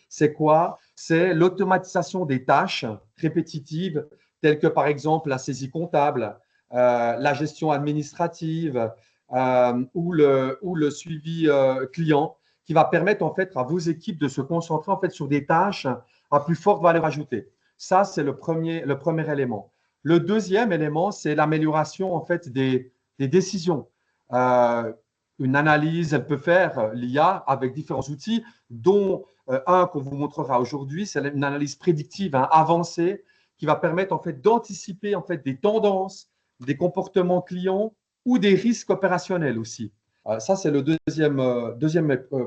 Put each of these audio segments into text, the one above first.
c'est quoi? C'est l'automatisation des tâches répétitives, telles que par exemple la saisie comptable, la gestion administrative ou le suivi client, qui va permettre en fait à vos équipes de se concentrer en fait sur des tâches à plus forte valeur ajoutée. Ça, c'est le premier élément. Le deuxième élément, c'est l'amélioration en fait des décisions. Une analyse, elle peut faire l'IA avec différents outils, dont un qu'on vous montrera aujourd'hui, c'est une analyse prédictive avancée qui va permettre en fait d'anticiper en fait des tendances, des comportements clients ou des risques opérationnels aussi. Ça, c'est le deuxième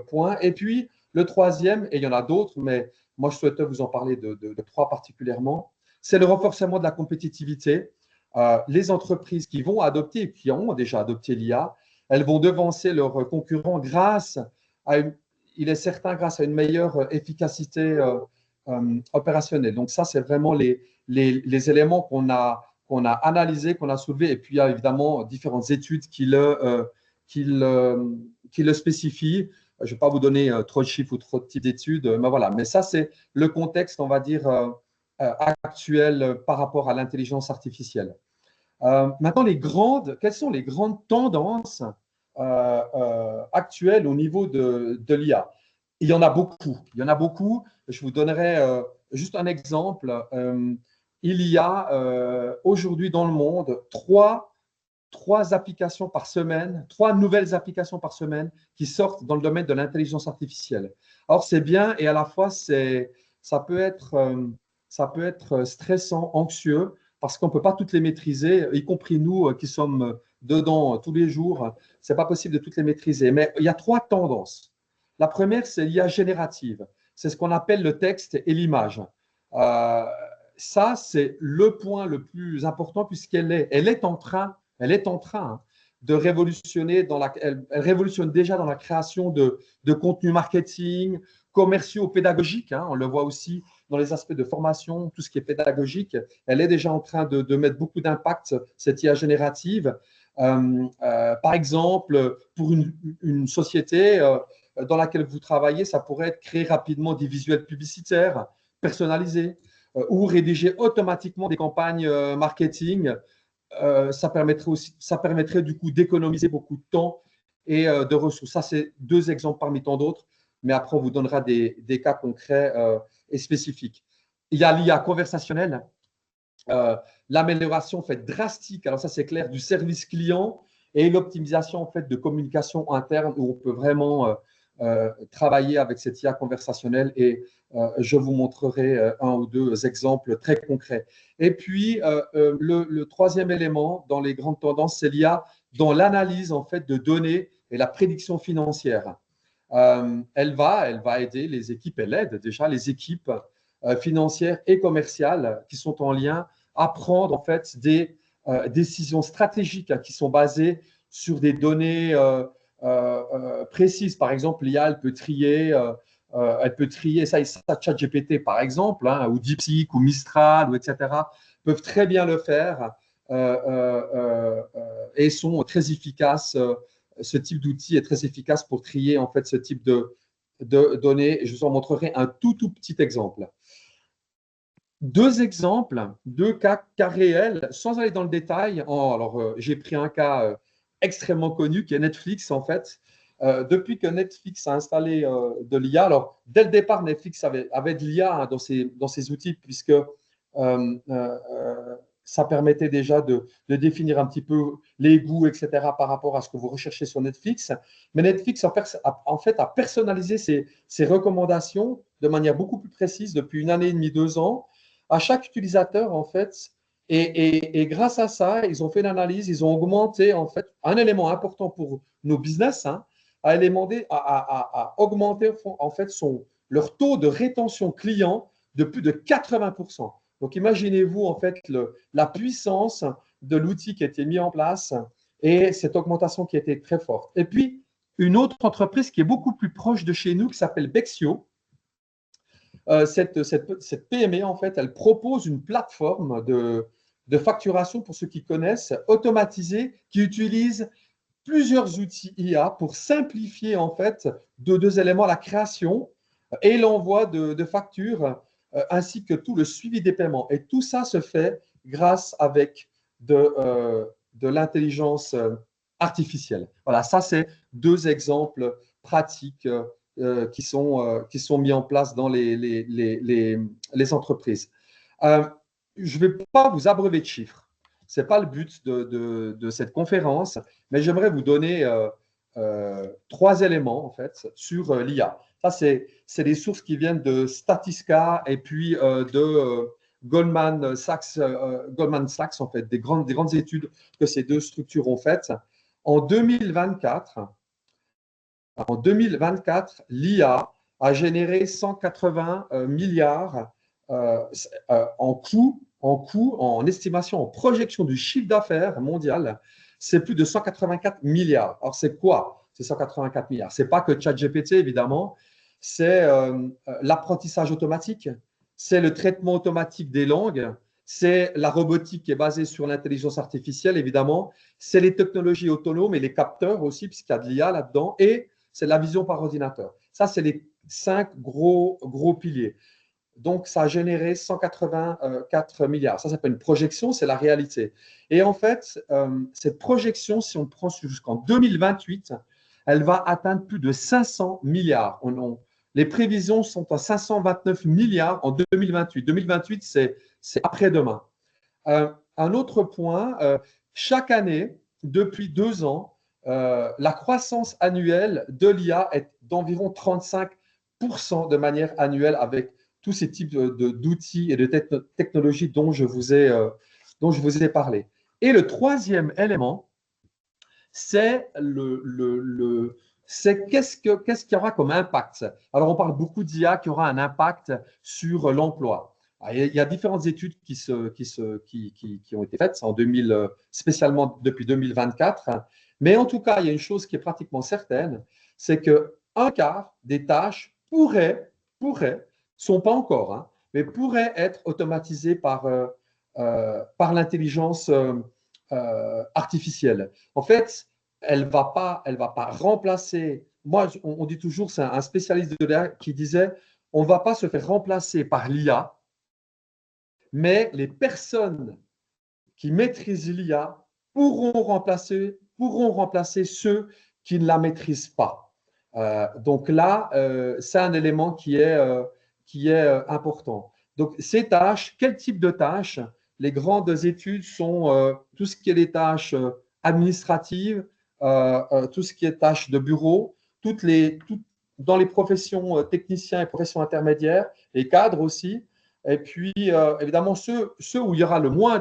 point. Et puis, le troisième, et il y en a d'autres, mais moi, je souhaitais vous en parler de trois particulièrement, c'est le renforcement de la compétitivité. Les entreprises qui vont adopter et qui ont déjà adopté l'IA, elles vont devancer leurs concurrents il est certain, grâce à une meilleure efficacité opérationnelle. Donc ça, c'est vraiment les éléments qu'on a analysés, qu'on a soulevés. Et puis, il y a évidemment différentes études qui le spécifient. Je ne vais pas vous donner trop de chiffres ou trop de types d'études, mais voilà. Mais ça, c'est le contexte, on va dire, actuel par rapport à l'intelligence artificielle. Maintenant, quelles sont les grandes tendances actuelles au niveau de l'IA? Il y en a beaucoup. Il y en a beaucoup. Je vous donnerai juste un exemple. Il y a aujourd'hui dans le monde trois applications par semaine, trois nouvelles applications par semaine qui sortent dans le domaine de l'intelligence artificielle. Alors, c'est bien et à la fois, ça peut être stressant, anxieux, parce qu'on ne peut pas toutes les maîtriser, y compris nous qui sommes dedans tous les jours. Ce n'est pas possible de toutes les maîtriser. Mais il y a trois tendances. La première, c'est l'IA générative. C'est ce qu'on appelle le texte et l'image. Ça, c'est le point le plus important puisqu'elle est en train de révolutionner elle révolutionne déjà dans la création de contenus marketing, commerciaux, pédagogiques. On le voit aussi dans les aspects de formation, tout ce qui est pédagogique. Elle est déjà en train de mettre beaucoup d'impact, cette IA générative. Par exemple, pour une société dans laquelle vous travaillez, ça pourrait être créer rapidement des visuels publicitaires personnalisés ou rédiger automatiquement des campagnes marketing. Ça permettrait du coup d'économiser beaucoup de temps et de ressources. Ça, c'est deux exemples parmi tant d'autres, mais après, on vous donnera des cas concrets et spécifiques. Il y a l'IA conversationnelle, l'amélioration en fait drastique, alors ça c'est clair, du service client et l'optimisation en fait de communication interne où on peut vraiment travailler avec cette IA conversationnelle et je vous montrerai un ou deux exemples très concrets. Et puis, le troisième élément dans les grandes tendances, c'est l'IA dans l'analyse en fait de données et la prédiction financière. Elle va aider les équipes, elle aide déjà les équipes financières et commerciales qui sont en lien à prendre en fait des décisions stratégiques qui sont basées sur des données précises. Par exemple, l'IA, elle peut trier ça, ChatGPT par exemple, ou DeepSeek ou Mistral, etc., peuvent très bien le faire et sont très efficaces. Ce type d'outil est très efficace pour trier en fait ce type de données. Je vous en montrerai un tout petit exemple. Deux exemples, deux cas réels, sans aller dans le détail. Alors, j'ai pris un cas extrêmement connu qui est Netflix, en fait. Depuis que Netflix a installé de l'IA, alors dès le départ, Netflix avait de l'IA dans ses outils, puisque ça permettait déjà de définir un petit peu les goûts, etc., par rapport à ce que vous recherchez sur Netflix. Mais Netflix, en fait, a personnalisé ses recommandations de manière beaucoup plus précise depuis une année et demie, 2 ans, à chaque utilisateur, en fait. Et grâce à ça, ils ont fait une analyse, ils ont augmenté, en fait, un élément important pour nos business, à augmenter, en fait, leur taux de rétention client de plus de 80%. Donc, imaginez-vous, en fait, la puissance de l'outil qui a été mis en place et cette augmentation qui a été très forte. Et puis, une autre entreprise qui est beaucoup plus proche de chez nous, qui s'appelle Bexio. Cette PME, en fait, elle propose une plateforme de facturation, pour ceux qui connaissent, automatisée, qui utilise plusieurs outils IA pour simplifier, en fait, deux éléments, la création et l'envoi de factures, ainsi que tout le suivi des paiements. Et tout ça se fait grâce avec de l'intelligence artificielle. Voilà, ça, c'est deux exemples pratiques qui sont mis en place dans les entreprises. Je ne vais pas vous abreuver de chiffres. Ce n'est pas le but de cette conférence, mais j'aimerais vous donner trois éléments en fait sur l'IA. Ça, c'est des sources qui viennent de Statista et puis de Goldman Sachs, en fait, des grandes études que ces deux structures ont faites. En 2024, l'IA a généré 180 milliards en estimation, en projection du chiffre d'affaires mondial. C'est plus de 184 milliards. Alors, c'est quoi ces 184 milliards? Ce n'est pas que ChatGPT, évidemment. C'est l'apprentissage automatique, c'est le traitement automatique des langues, c'est la robotique qui est basée sur l'intelligence artificielle, évidemment, c'est les technologies autonomes et les capteurs aussi, puisqu'il y a de l'IA là-dedans, et c'est la vision par ordinateur. Ça, c'est les 5 gros piliers. Donc, ça a généré 184 milliards. Ça s'appelle une projection, c'est la réalité. Et en fait, cette projection, si on prend jusqu'en 2028, elle va atteindre plus de 500 milliards. Les prévisions sont à 529 milliards en 2028. 2028, c'est après-demain. Un autre point, chaque année, depuis 2 ans, la croissance annuelle de l'IA est d'environ 35% de manière annuelle avec tous ces types d'outils et de technologies dont je vous ai parlé. Et le troisième élément, c'est qu'est-ce qu'il y aura comme impact. Alors, on parle beaucoup d'IA qui aura un impact sur l'emploi. Il y a différentes études qui ont été faites spécialement depuis 2024. Mais en tout cas, il y a une chose qui est pratiquement certaine, c'est qu'un quart des tâches sont pas encore, hein, mais pourraient être automatisées par l'intelligence artificielle. En fait, elle va pas remplacer. Moi, on dit toujours, c'est un spécialiste de l'IA qui disait, on ne va pas se faire remplacer par l'IA, mais les personnes qui maîtrisent l'IA pourront remplacer ceux qui ne la maîtrisent pas. Donc là, c'est un élément qui est important. Donc ces tâches, quel type de tâches? Les grandes études sont tout ce qui est les tâches administratives, tout ce qui est tâches de bureau, dans les professions techniciens et professions intermédiaires, les cadres aussi. Et puis, évidemment, ceux où il y aura le moins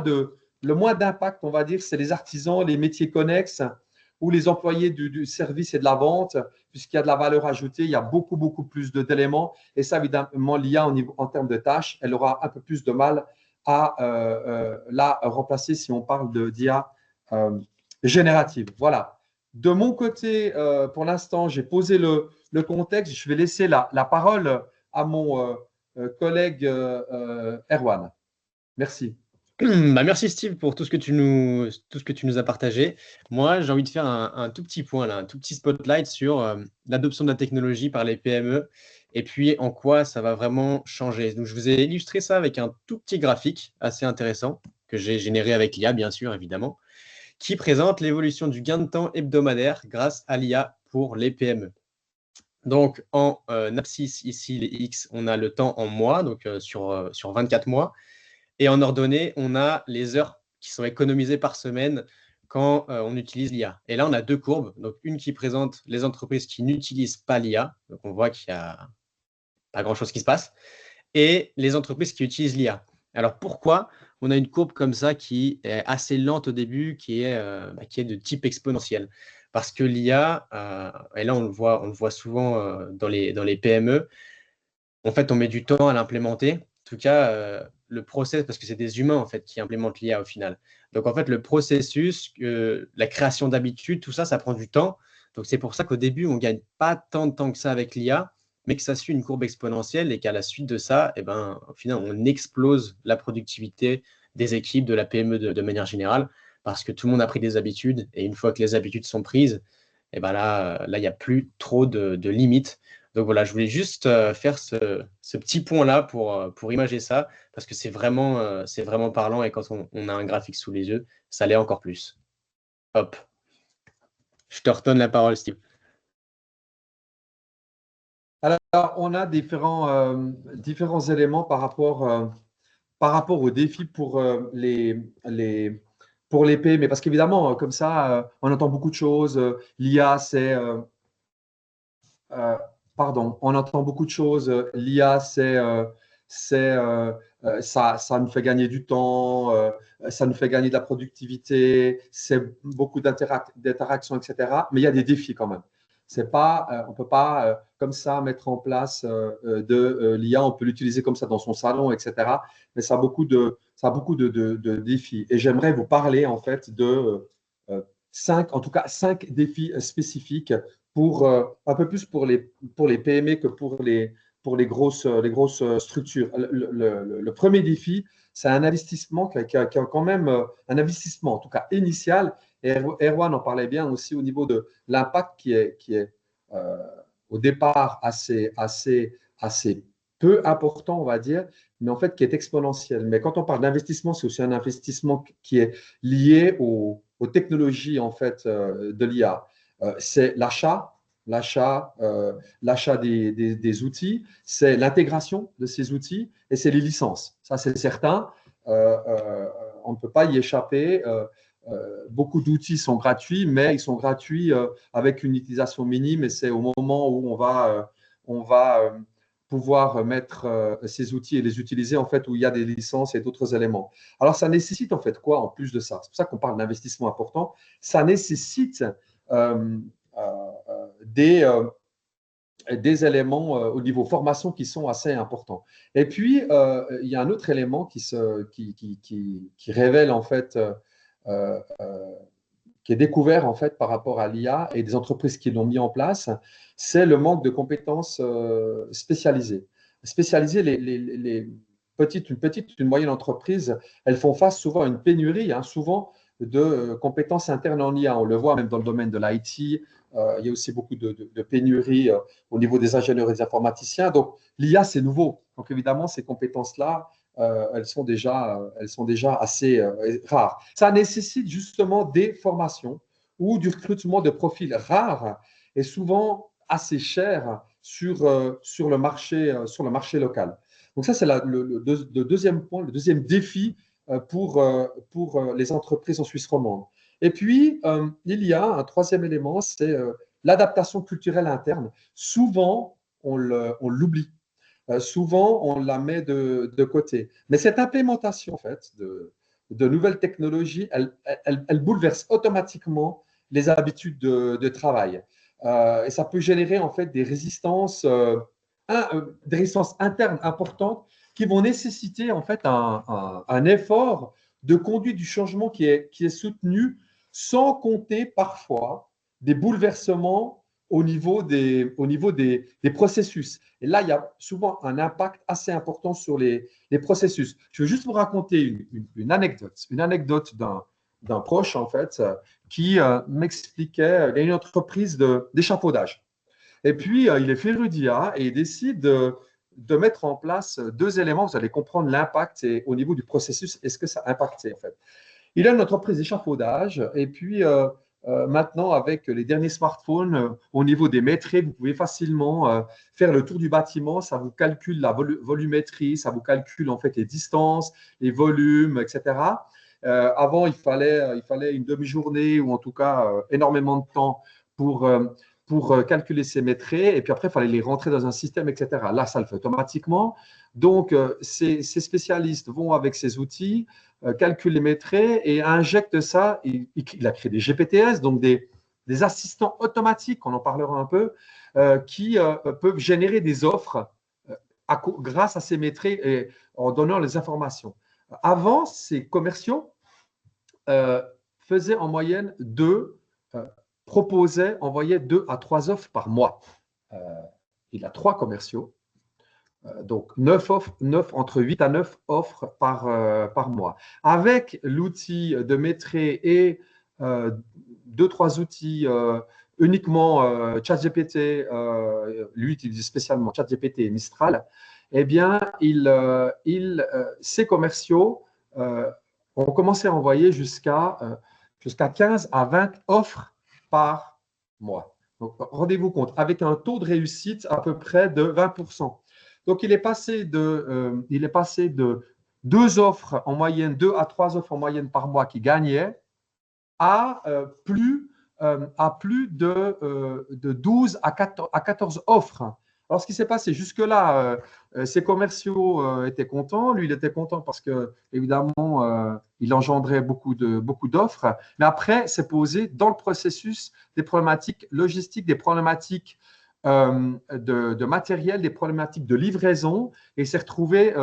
d'impact, on va dire, c'est les artisans, les métiers connexes ou les employés du service et de la vente, puisqu'il y a de la valeur ajoutée, il y a beaucoup plus d'éléments. Et ça, évidemment, l'IA en termes de tâches, elle aura un peu plus de mal à la remplacer si on parle d'IA générative. Voilà. De mon côté, pour l'instant, j'ai posé le contexte. Je vais laisser la parole à mon collègue Erwan. Merci. Merci Steve pour tout ce que tu nous as partagé. Moi, j'ai envie de faire un tout petit point, là, un tout petit spotlight sur l'adoption de la technologie par les PME et puis en quoi ça va vraiment changer. Donc, je vous ai illustré ça avec un tout petit graphique assez intéressant que j'ai généré avec l'IA, bien sûr, évidemment, qui présente l'évolution du gain de temps hebdomadaire grâce à l'IA pour les PME. Donc, en abscisse, ici, les X, on a le temps en mois, donc sur 24 mois. Et en ordonnée, on a les heures qui sont économisées par semaine quand on utilise l'IA. Et là, on a deux courbes. Donc, une qui présente les entreprises qui n'utilisent pas l'IA. Donc, on voit qu'il n'y a pas grand-chose qui se passe. Et les entreprises qui utilisent l'IA. Alors, pourquoi on a une courbe comme ça qui est assez lente au début, qui est de type exponentiel? Parce que l'IA, et là, on le voit souvent dans les PME, en fait, on met du temps à l'implémenter. En tout cas, le process, parce que c'est des humains en fait qui implémentent l'IA au final. Donc en fait, le processus, la création d'habitudes, tout ça, ça prend du temps. Donc c'est pour ça qu'au début, on ne gagne pas tant de temps que ça avec l'IA, mais que ça suit une courbe exponentielle et qu'à la suite de ça, eh ben, au final, on explose la productivité des équipes, de la PME de manière générale, parce que tout le monde a pris des habitudes. Et une fois que les habitudes sont prises, eh ben là, il n'y a plus trop de limites Donc voilà, je voulais juste faire ce petit point-là pour imager ça, parce que c'est vraiment parlant et quand on a un graphique sous les yeux, ça l'est encore plus. Hop, je te retourne la parole, Steve. Alors, on a différents éléments par rapport aux défis pour les PME. Parce qu'évidemment, comme ça, on entend beaucoup de choses. L'IA, euh, pardon, on entend beaucoup de choses. L'IA, ça nous fait gagner du temps, ça nous fait gagner de la productivité, c'est beaucoup d'interactions, etc. Mais il y a des défis quand même. C'est pas, on ne peut pas comme ça mettre en place de l'IA, on peut l'utiliser comme ça dans son salon, etc. Mais ça a beaucoup de défis. Et j'aimerais vous parler en fait de en tout cas cinq défis spécifiques un peu plus pour les PME que pour les grosses structures. Le premier défi, c'est un investissement qui a quand même un investissement, en tout cas initial. Et Erwan en parlait bien aussi au niveau de l'impact qui est euh, au départ assez peu important, on va dire, mais en fait qui est exponentiel. Mais quand on parle d'investissement, c'est aussi un investissement qui est lié aux technologies en fait de l'IA. C'est l'achat des outils, c'est l'intégration de ces outils et c'est les licences. Ça, c'est certain. On ne peut pas y échapper. Beaucoup d'outils sont gratuits, mais ils sont gratuits avec une utilisation minime et c'est au moment où on va pouvoir mettre ces outils et les utiliser en fait où il y a des licences et d'autres éléments. Alors, ça nécessite en fait quoi en plus de ça? C'est pour ça qu'on parle d'investissement important. Ça nécessite euh, des, des éléments au niveau formation qui sont assez importants. Et puis, il y a un autre élément qui révèle en fait, euh, euh, qui est découvert en fait par rapport à l'IA et des entreprises qui l'ont mis en place, c'est le manque de compétences spécialisées. Spécialisées, une moyenne entreprise, elles font face souvent à une pénurie, hein, souvent de compétences internes en IA. On le voit même dans le domaine de l'IT. Il y a aussi beaucoup de pénuries au niveau des ingénieurs et des informaticiens. Donc, l'IA, c'est nouveau. Donc, évidemment, ces compétences-là, elles sont déjà assez rares. Ça nécessite justement des formations ou du recrutement de profils rares et souvent assez chers sur le marché local. Donc ça, c'est le deuxième point, le deuxième défi pour les entreprises en Suisse romande. Et puis, il y a un troisième élément, c'est l'adaptation culturelle interne. Souvent, on l'oublie. Souvent, on la met de côté. Mais cette implémentation, en fait, de nouvelles technologies, elle bouleverse automatiquement les habitudes de travail. Et ça peut générer, en fait, des résistances internes importantes qui vont nécessiter, en fait, un effort de conduite du changement qui est soutenu sans compter parfois des bouleversements au niveau des processus. Et là, il y a souvent un impact assez important sur les processus. Je veux juste vous raconter une anecdote d'un proche, en fait, qui m'expliquait, il y a une entreprise d'échafaudage. Et puis, il est féru d'IA et il décide de mettre en place deux éléments. Vous allez comprendre l'impact au niveau du processus, est-ce que ça a impacté, en fait. Il a une entreprise d'échafaudage et puis maintenant, avec les derniers smartphones, au niveau des métrées, vous pouvez facilement faire le tour du bâtiment. Ça vous calcule la volumétrie, ça vous calcule en fait les distances, les volumes, etc. Avant, il fallait une demi-journée ou en tout cas énormément de temps pour, euh, pour calculer ces métrées. Et puis après, il fallait les rentrer dans un système, etc. Là, ça le fait automatiquement. Donc, ces spécialistes vont avec ces outils calcule les métrées et injecte ça. Il a créé des GPTS, donc des assistants automatiques, on en parlera un peu, qui peuvent générer des offres grâce à ces métrées et en donnant les informations. Avant, ces commerciaux euh, faisaient en moyenne envoyaient 2 à 3 offres par mois. Euh, il a 3 commerciaux. Donc, 9 entre 8 à 9 offres par mois. Avec l'outil de Métré et 2, 3 outils uniquement ChatGPT, lui utilise spécialement ChatGPT et Mistral, eh bien, ces commerciaux ont commencé à envoyer jusqu'à 15 à 20 offres par mois. Donc, rendez-vous compte, avec un taux de réussite à peu près de 20%. Donc, il est passé de 2 offres en moyenne, 2 à 3 offres en moyenne par mois qui gagnaient à plus de 12 à 14 offres. Alors, ce qui s'est passé jusque-là, ces commerciaux étaient contents. Lui, il était content parce que, évidemment, il engendrait beaucoup d'offres. Mais après, s'est posé dans le processus des problématiques logistiques, des problématiques de matériel, des problématiques de livraison. Et il s'est retrouvé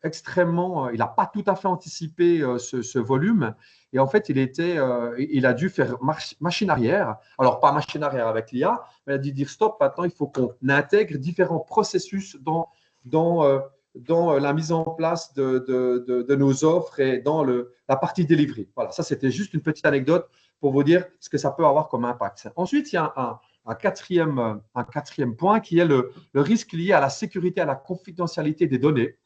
extrêmement. Il n'a pas tout à fait anticipé ce volume. Et en fait, il a dû faire machine arrière. Alors, pas machine arrière avec l'IA, mais il a dû dire stop, maintenant, il faut qu'on intègre différents processus dans la mise en place de nos offres et dans la partie délivrée. Voilà, ça, c'était juste une petite anecdote pour vous dire ce que ça peut avoir comme impact. Ensuite, il y a un quatrième point qui est le risque lié à la sécurité, à la confidentialité des données.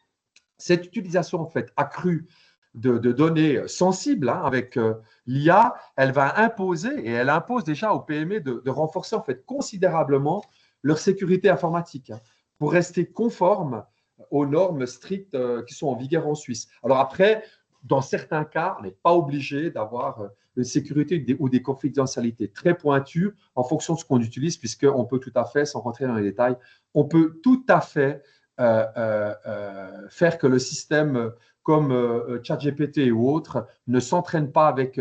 Cette utilisation, en fait, accrue de données sensibles avec l'IA, elle va imposer, et elle impose déjà aux PME de renforcer en fait considérablement leur sécurité informatique pour rester conformes aux normes strictes qui sont en vigueur en Suisse. Alors après, dans certains cas, on n'est pas obligé d'avoir une sécurité ou des confidentialités très pointues en fonction de ce qu'on utilise, puisqu'on peut tout à fait, sans rentrer dans les détails, on peut tout à fait faire que le système comme ChatGPT ou autres ne s'entraînent pas avec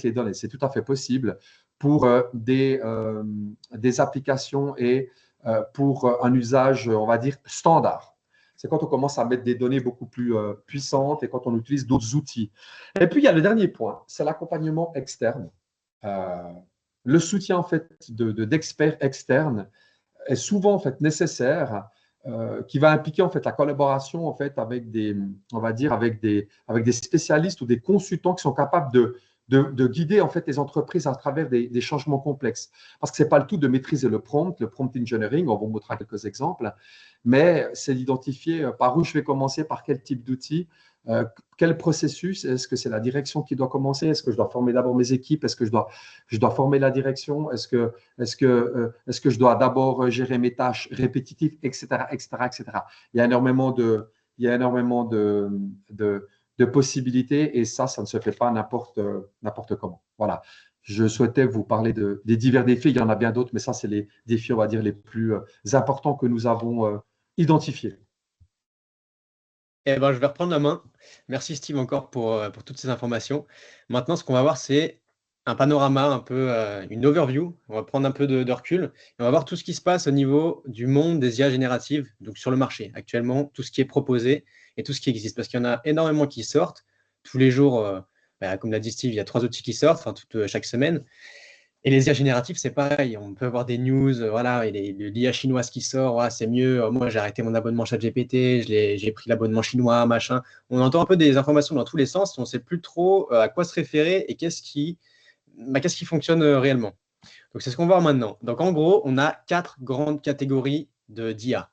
les données. C'est tout à fait possible pour des applications et pour un usage, on va dire, standard. C'est quand on commence à mettre des données beaucoup plus puissantes et quand on utilise d'autres outils. Et puis, il y a le dernier point, c'est l'accompagnement externe. Le soutien en fait d'experts externes est souvent en fait nécessaire, qui va impliquer en fait la collaboration en fait avec on va dire avec des spécialistes ou des consultants qui sont capables de guider en fait les entreprises à travers des changements complexes. Parce que c'est pas le tout de maîtriser le prompt engineering, on vous montrera quelques exemples, mais c'est d'identifier par où je vais commencer, par quel type d'outil, quel processus, est-ce que c'est la direction qui doit commencer, est-ce que je dois former d'abord mes équipes, est-ce que je dois former la direction, est-ce que je dois d'abord gérer mes tâches répétitives, etc., etc., etc. Il y a énormément de possibilités et ça ne se fait pas n'importe comment. Voilà. Je souhaitais vous parler des divers défis. Il y en a bien d'autres, mais ça, c'est les défis, on va dire, les plus importants que nous avons identifiés. Eh ben, je vais reprendre la main. Merci Steve encore pour toutes ces informations. Maintenant, ce qu'on va voir, c'est un panorama, un peu une overview. On va prendre un peu de recul et on va voir tout ce qui se passe au niveau du monde des IA génératives, donc sur le marché actuellement, tout ce qui est proposé et tout ce qui existe. Parce qu'il y en a énormément qui sortent. Tous les jours, comme l'a dit Steve, il y a 3 outils qui sortent, enfin, chaque semaine. Et les IA génératives, c'est pareil. On peut avoir des news, voilà, et l'IA chinoise qui sort, voilà, c'est mieux. Moi, j'ai arrêté mon abonnement ChatGPT, j'ai pris l'abonnement chinois, machin. On entend un peu des informations dans tous les sens. On ne sait plus trop à quoi se référer et qu'est-ce qui fonctionne réellement. Donc, c'est ce qu'on va voir maintenant. Donc, en gros, on a 4 grandes catégories d'IA.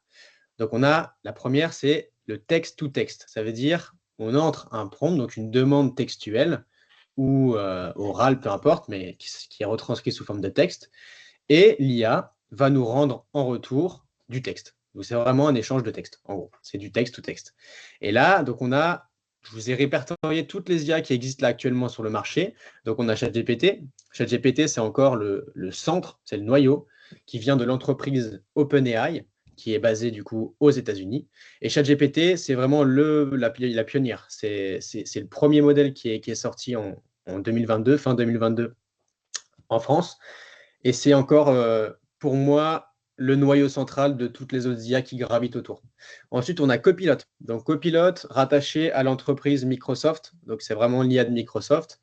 Donc, on a la première, c'est le text-to-text. Ça veut dire, on entre un prompt, donc une demande textuelle, ou oral, peu importe, mais qui est retranscrit sous forme de texte. Et l'IA va nous rendre en retour du texte. Donc, c'est vraiment un échange de texte, en gros. C'est du texte to texte. Et là, donc je vous ai répertorié toutes les IA qui existent là actuellement sur le marché. Donc, on a ChatGPT. ChatGPT, c'est encore le centre, c'est le noyau qui vient de l'entreprise OpenAI, qui est basée du coup aux États-Unis. Et ChatGPT, c'est vraiment la pionnière. C'est le premier modèle qui est sorti en 2022, fin 2022 en France. Et c'est encore, pour moi, le noyau central de toutes les autres IA qui gravitent autour. Ensuite, on a Copilot. Donc, Copilot rattaché à l'entreprise Microsoft. Donc, c'est vraiment l'IA de Microsoft.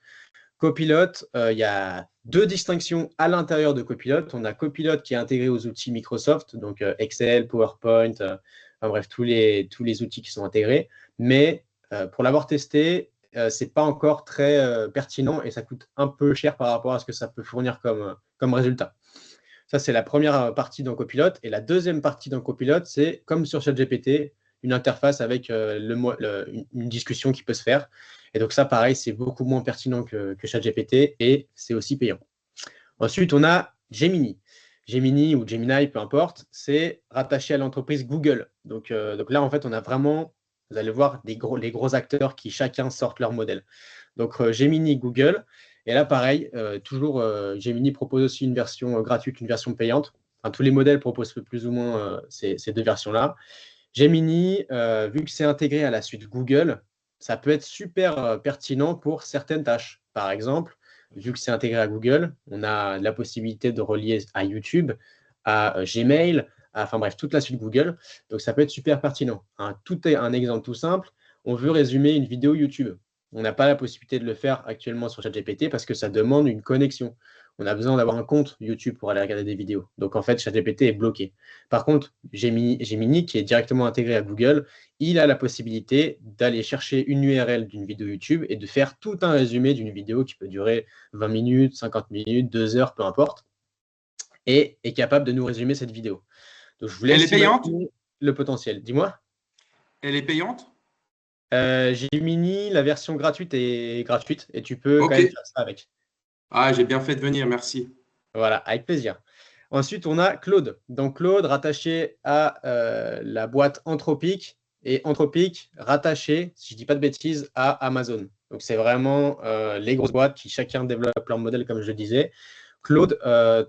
Copilot, il y a 2 distinctions à l'intérieur de Copilot. On a Copilot qui est intégré aux outils Microsoft, donc Excel, PowerPoint, enfin bref, tous les outils qui sont intégrés. Mais pour l'avoir testé, ce n'est pas encore très pertinent et ça coûte un peu cher par rapport à ce que ça peut fournir comme résultat. Ça, c'est la première partie dans Copilot. Et la deuxième partie dans Copilot, c'est comme sur ChatGPT, une interface avec une discussion qui peut se faire. Et donc ça, pareil, c'est beaucoup moins pertinent que ChatGPT et c'est aussi payant. Ensuite, on a Gemini. Gemini ou Gemini, peu importe, c'est rattaché à l'entreprise Google. Donc là, en fait, on a vraiment, vous allez voir, les gros acteurs qui chacun sortent leur modèle. Donc Gemini, Google. Et là, pareil, toujours Gemini propose aussi une version gratuite, une version payante. Enfin, tous les modèles proposent plus ou moins ces deux versions-là. Gemini, vu que c'est intégré à la suite Google, ça peut être super pertinent pour certaines tâches. Par exemple, vu que c'est intégré à Google, on a la possibilité de relier à YouTube, à Gmail, enfin bref, toute la suite Google. Donc ça peut être super pertinent. Tout est un exemple tout simple. On veut résumer une vidéo YouTube. On n'a pas la possibilité de le faire actuellement sur ChatGPT parce que ça demande une connexion. On a besoin d'avoir un compte YouTube pour aller regarder des vidéos. Donc en fait, ChatGPT est bloqué. Par contre, Gemini, qui est directement intégré à Google, il a la possibilité d'aller chercher une URL d'une vidéo YouTube et de faire tout un résumé d'une vidéo qui peut durer 20 minutes, 50 minutes, 2 heures, peu importe, et est capable de nous résumer cette vidéo. Donc je vous Elle laisse est payante? imaginer le potentiel. Dis-moi. Elle est payante? Gemini, la version gratuite est gratuite et tu peux quand Ok. même faire ça avec. Ah, j'ai bien fait de venir, merci. Voilà, avec plaisir. Ensuite, on a Claude. Donc, Claude rattaché à la boîte Anthropic et Anthropic rattaché, si je ne dis pas de bêtises, à Amazon. Donc, c'est vraiment les grosses boîtes qui chacun développe leur modèle, comme je le disais. Claude,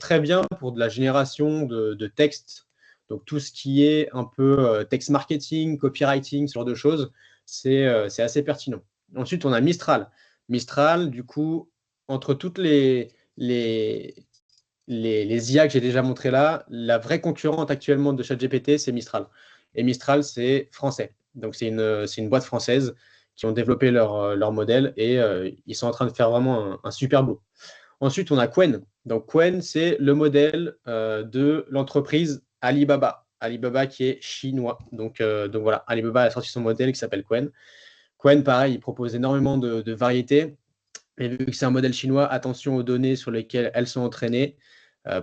très bien pour de la génération de texte. Donc, tout ce qui est un peu text marketing, copywriting, ce genre de choses, c'est assez pertinent. Ensuite, on a Mistral. Mistral, du coup, entre toutes les IA que j'ai déjà montré là, la vraie concurrente actuellement de ChatGPT, c'est Mistral. Et Mistral, c'est français. Donc, c'est une boîte française qui ont développé leur modèle et ils sont en train de faire vraiment un super boulot. Ensuite, on a Qwen. Donc, Qwen, c'est le modèle de l'entreprise Alibaba. Alibaba qui est chinois. Donc voilà, Alibaba a sorti son modèle qui s'appelle Qwen. Qwen, pareil, il propose énormément de variétés. Mais vu que c'est un modèle chinois, attention aux données sur lesquelles elles sont entraînées,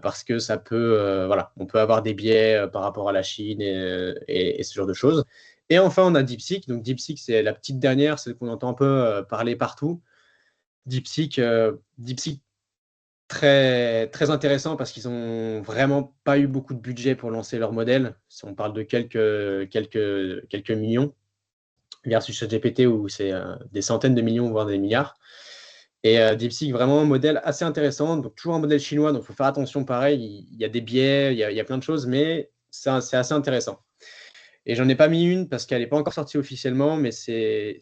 parce que ça peut, voilà, on peut avoir des biais par rapport à la Chine et ce genre de choses. Et enfin, on a DeepSeek. Donc DeepSeek, c'est la petite dernière, celle qu'on entend un peu parler partout. DeepSeek, très, très intéressant parce qu'ils n'ont vraiment pas eu beaucoup de budget pour lancer leur modèle. Si on parle de quelques millions, versus ChatGPT où c'est des centaines de millions, voire des milliards. Et DeepSeek, vraiment un modèle assez intéressant. Donc, toujours un modèle chinois, donc il faut faire attention. Pareil, il y a des biais, il y a plein de choses, mais c'est assez intéressant. Et j'en ai pas mis une parce qu'elle n'est pas encore sortie officiellement, mais c'est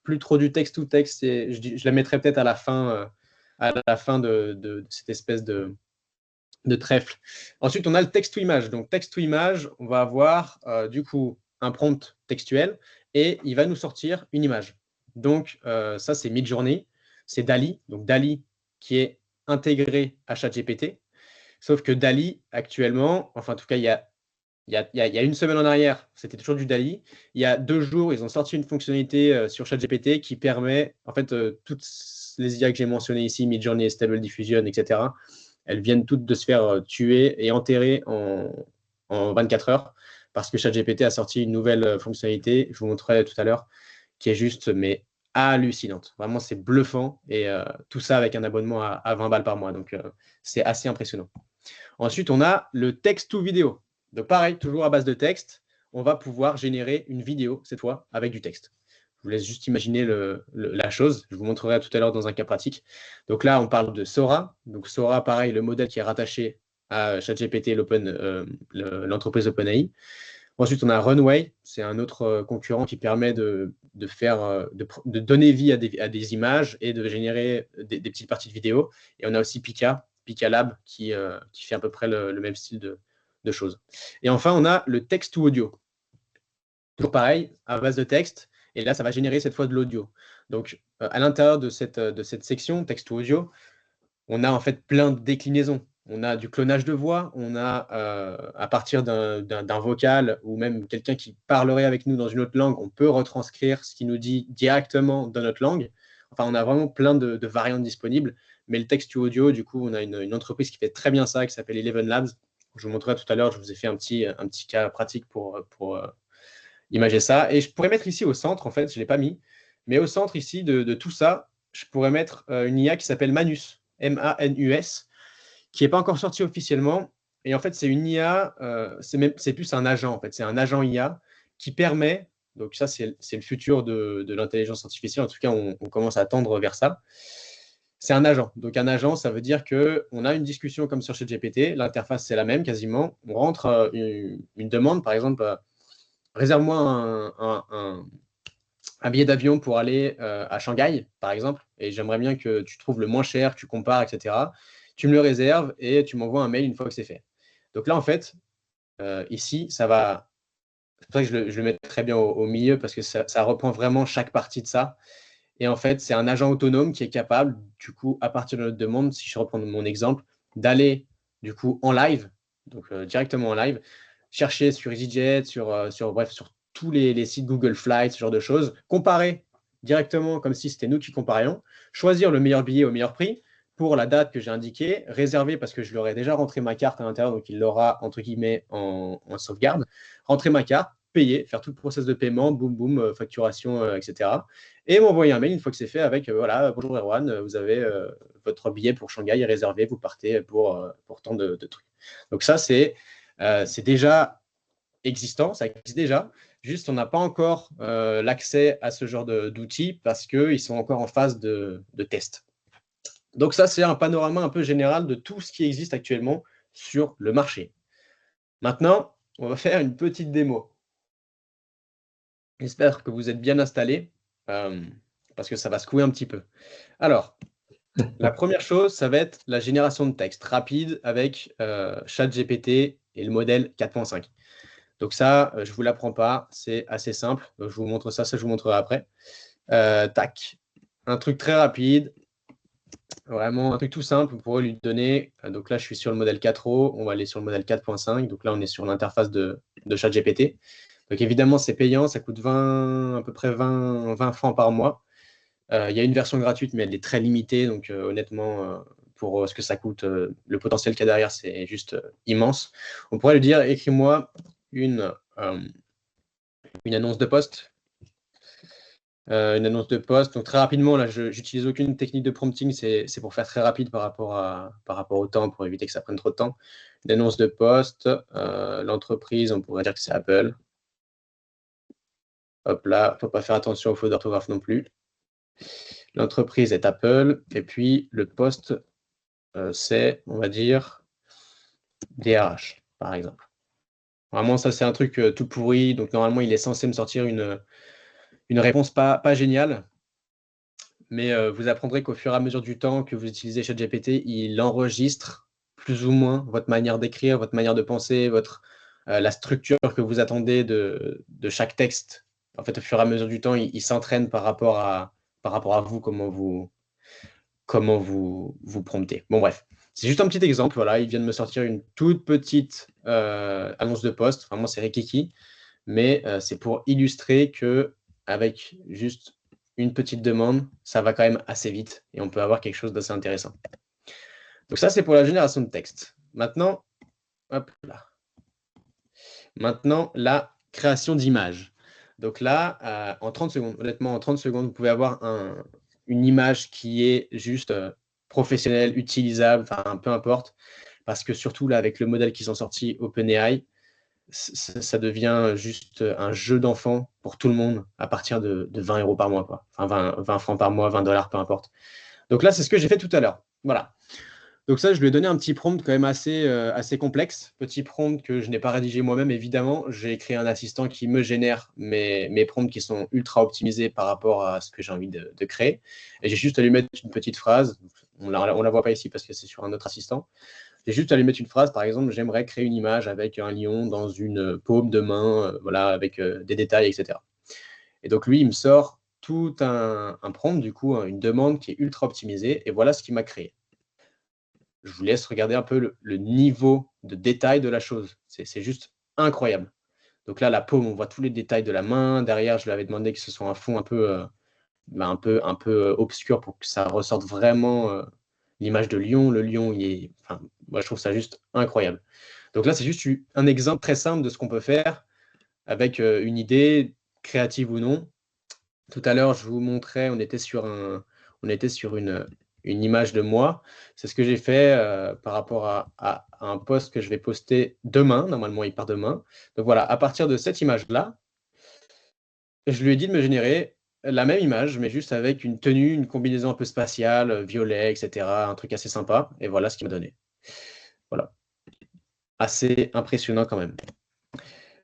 plus trop du text-to-text. Je la mettrai peut-être à la fin de cette espèce de trèfle. Ensuite, on a le text-to-image. Donc, text-to-image, on va avoir du coup un prompt textuel et il va nous sortir une image. Donc, ça, c'est Midjourney. C'est DALL-E. Donc, DALL-E qui est intégré à ChatGPT. Sauf que DALL-E, actuellement, enfin, en tout cas, il y a une semaine en arrière, c'était toujours du DALL-E. Il y a 2 jours, ils ont sorti une fonctionnalité sur ChatGPT qui permet, en fait, toutes les IA que j'ai mentionnées ici, Midjourney, Stable Diffusion, etc., elles viennent toutes de se faire tuer et enterrer en 24 heures parce que ChatGPT a sorti une nouvelle fonctionnalité, je vous montrerai tout à l'heure, qui est juste mais hallucinante. Vraiment, c'est bluffant et tout ça avec un abonnement à 20 balles par mois. Donc, c'est assez impressionnant. Ensuite, on a le text to vidéo. Donc, pareil, toujours à base de texte, on va pouvoir générer une vidéo, cette fois, avec du texte. Je vous laisse juste imaginer la chose. Je vous montrerai tout à l'heure dans un cas pratique. Donc là, on parle de Sora. Donc Sora, pareil, le modèle qui est rattaché à ChatGPT, l'entreprise OpenAI. Ensuite, on a Runway. C'est un autre concurrent qui permet de donner vie à des images et de générer des petites parties de vidéo. Et on a aussi Pika Lab qui fait à peu près le même style de choses. Et enfin, on a le text to audio. Toujours pareil, à base de texte. Et là, ça va générer cette fois de l'audio. Donc, à l'intérieur de cette section texte-audio, on a en fait plein de déclinaisons. On a du clonage de voix, on a à partir d'un vocal ou même quelqu'un qui parlerait avec nous dans une autre langue, on peut retranscrire ce qu'il nous dit directement dans notre langue. Enfin, on a vraiment plein de variantes disponibles, mais le texte audio, du coup, on a une entreprise qui fait très bien ça, qui s'appelle Eleven Labs. Je vous montrerai tout à l'heure, je vous ai fait un petit cas pratique pour imager ça. Et je pourrais mettre ici au centre, en fait, je ne l'ai pas mis, mais au centre ici de tout ça, je pourrais mettre une IA qui s'appelle Manus, M-A-N-U-S, qui n'est pas encore sortie officiellement. Et en fait, c'est une IA, c'est plus un agent, en fait. C'est un agent IA qui permet, donc ça, c'est le futur de l'intelligence artificielle. En tout cas, on commence à tendre vers ça. C'est un agent. Donc, un agent, ça veut dire qu'on a une discussion comme sur ChatGPT. L'interface, c'est la même quasiment. On rentre une demande, par exemple, réserve-moi un billet d'avion pour aller à Shanghai, par exemple, et j'aimerais bien que tu trouves le moins cher, que tu compares, etc. Tu me le réserves et tu m'envoies un mail une fois que c'est fait. Donc là, en fait, ici, ça va. C'est pour ça que je le mets très bien au milieu parce que ça reprend vraiment chaque partie de ça. Et en fait, c'est un agent autonome qui est capable, du coup, à partir de notre demande, si je reprends mon exemple, d'aller, du coup, en live, donc directement en live, chercher sur EasyJet, bref, sur tous les sites Google Flights, ce genre de choses, comparer directement comme si c'était nous qui comparions, choisir le meilleur billet au meilleur prix pour la date que j'ai indiquée, réserver parce que je lui aurais déjà rentré ma carte à l'intérieur, donc il l'aura, entre guillemets, en sauvegarde, rentrer ma carte, payer, faire tout le process de paiement, boum, boum, facturation, etc. Et m'envoyer un mail une fois que c'est fait avec voilà, bonjour Erwan, vous avez votre billet pour Shanghai est réservé, vous partez pour tant de trucs. Donc ça, c'est déjà existant, ça existe déjà. Juste, on n'a pas encore l'accès à ce genre d'outils parce qu'ils sont encore en phase de test. Donc ça, c'est un panorama un peu général de tout ce qui existe actuellement sur le marché. Maintenant, on va faire une petite démo. J'espère que vous êtes bien installés parce que ça va secouer un petit peu. Alors, la première chose, ça va être la génération de texte rapide avec ChatGPT et le modèle 4.5. Donc ça, je ne vous l'apprends pas, c'est assez simple. Donc, je vous montre ça, je vous montrerai après. Tac. Un truc très rapide, vraiment un truc tout simple, vous pourrez lui donner. Donc là, je suis sur le modèle 4.0, on va aller sur le modèle 4.5. Donc là, on est sur l'interface de ChatGPT. Donc évidemment, c'est payant, ça coûte à peu près 20 francs par mois. Il y a une version gratuite, mais elle est très limitée. Donc honnêtement, pour ce que ça coûte, le potentiel qu'il y a derrière, c'est juste immense. On pourrait lui dire, écris-moi une annonce de poste. Une annonce de poste. Donc très rapidement, là, je n'utilise aucune technique de prompting, c'est pour faire très rapide par rapport au temps, pour éviter que ça prenne trop de temps. Une annonce de poste, l'entreprise, on pourrait dire que c'est Apple. Hop là, il ne faut pas faire attention aux fautes d'orthographe non plus. L'entreprise est Apple, et puis le poste, c'est, on va dire, DRH, par exemple. Vraiment, ça, c'est un truc tout pourri. Donc, normalement, il est censé me sortir une réponse pas géniale. Mais vous apprendrez qu'au fur et à mesure du temps que vous utilisez ChatGPT, il enregistre plus ou moins votre manière d'écrire, votre manière de penser, la structure que vous attendez de chaque texte. En fait, au fur et à mesure du temps, il s'entraîne par rapport à vous, comment vous promptez. Bon, bref. C'est juste un petit exemple. Voilà, il vient de me sortir une toute petite annonce de poste. Vraiment, c'est rikiki. Mais c'est pour illustrer que avec juste une petite demande, ça va quand même assez vite et on peut avoir quelque chose d'assez intéressant. Donc ça, c'est pour la génération de texte. Maintenant, hop là. Maintenant, la création d'images. Donc là, en 30 secondes, honnêtement, en 30 secondes, vous pouvez avoir une image qui est juste professionnelle, utilisable, enfin, peu importe. Parce que surtout, là, avec le modèle qu'ils ont sorti, OpenAI, ça devient juste un jeu d'enfant pour tout le monde à partir de 20 € par mois, quoi. Enfin, 20 francs par mois, 20 $, peu importe. Donc là, c'est ce que j'ai fait tout à l'heure. Voilà. Donc ça, je lui ai donné un petit prompt quand même assez complexe. Petit prompt que je n'ai pas rédigé moi-même, évidemment. J'ai créé un assistant qui me génère mes prompts qui sont ultra optimisés par rapport à ce que j'ai envie de créer. Et j'ai juste à lui mettre une petite phrase. On la voit pas ici parce que c'est sur un autre assistant. J'ai juste à lui mettre une phrase, par exemple, j'aimerais créer une image avec un lion dans une paume de main, voilà, avec des détails, etc. Et donc lui, il me sort tout un prompt, du coup, une demande qui est ultra optimisée, et voilà ce qu'il m'a créé. Je vous laisse regarder un peu le niveau de détail de la chose. C'est juste incroyable. Donc là, la paume, on voit tous les détails de la main. Derrière, je lui avais demandé que ce soit un fond un peu obscur pour que ça ressorte vraiment l'image de lion. Le lion, enfin, moi, je trouve ça juste incroyable. Donc là, c'est juste un exemple très simple de ce qu'on peut faire avec une idée, créative ou non. Tout à l'heure, je vous montrais, on était sur une image de moi. C'est ce que j'ai fait par rapport à un post que je vais poster demain. Normalement, il part demain. Donc voilà, à partir de cette image-là, je lui ai dit de me générer la même image, mais juste avec une tenue, une combinaison un peu spatiale, violet, etc. Un truc assez sympa. Et voilà ce qu'il m'a donné. Voilà. Assez impressionnant quand même.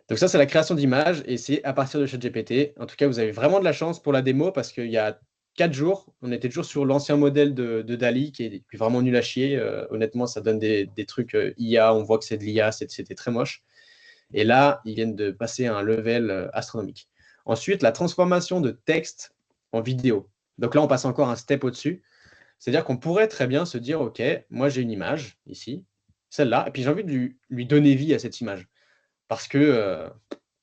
Donc ça, c'est la création d'images et c'est à partir de ChatGPT. En tout cas, vous avez vraiment de la chance pour la démo parce qu'il y a 4 jours, on était toujours sur l'ancien modèle de DALL-E qui est vraiment nul à chier. Honnêtement, ça donne des trucs IA, on voit que c'est de l'IA, c'était très moche. Et là, ils viennent de passer à un level astronomique. Ensuite, la transformation de texte en vidéo. Donc là, on passe encore un step au-dessus. C'est-à-dire qu'on pourrait très bien se dire, OK, moi j'ai une image ici, celle-là, et puis j'ai envie de lui donner vie à cette image. Parce que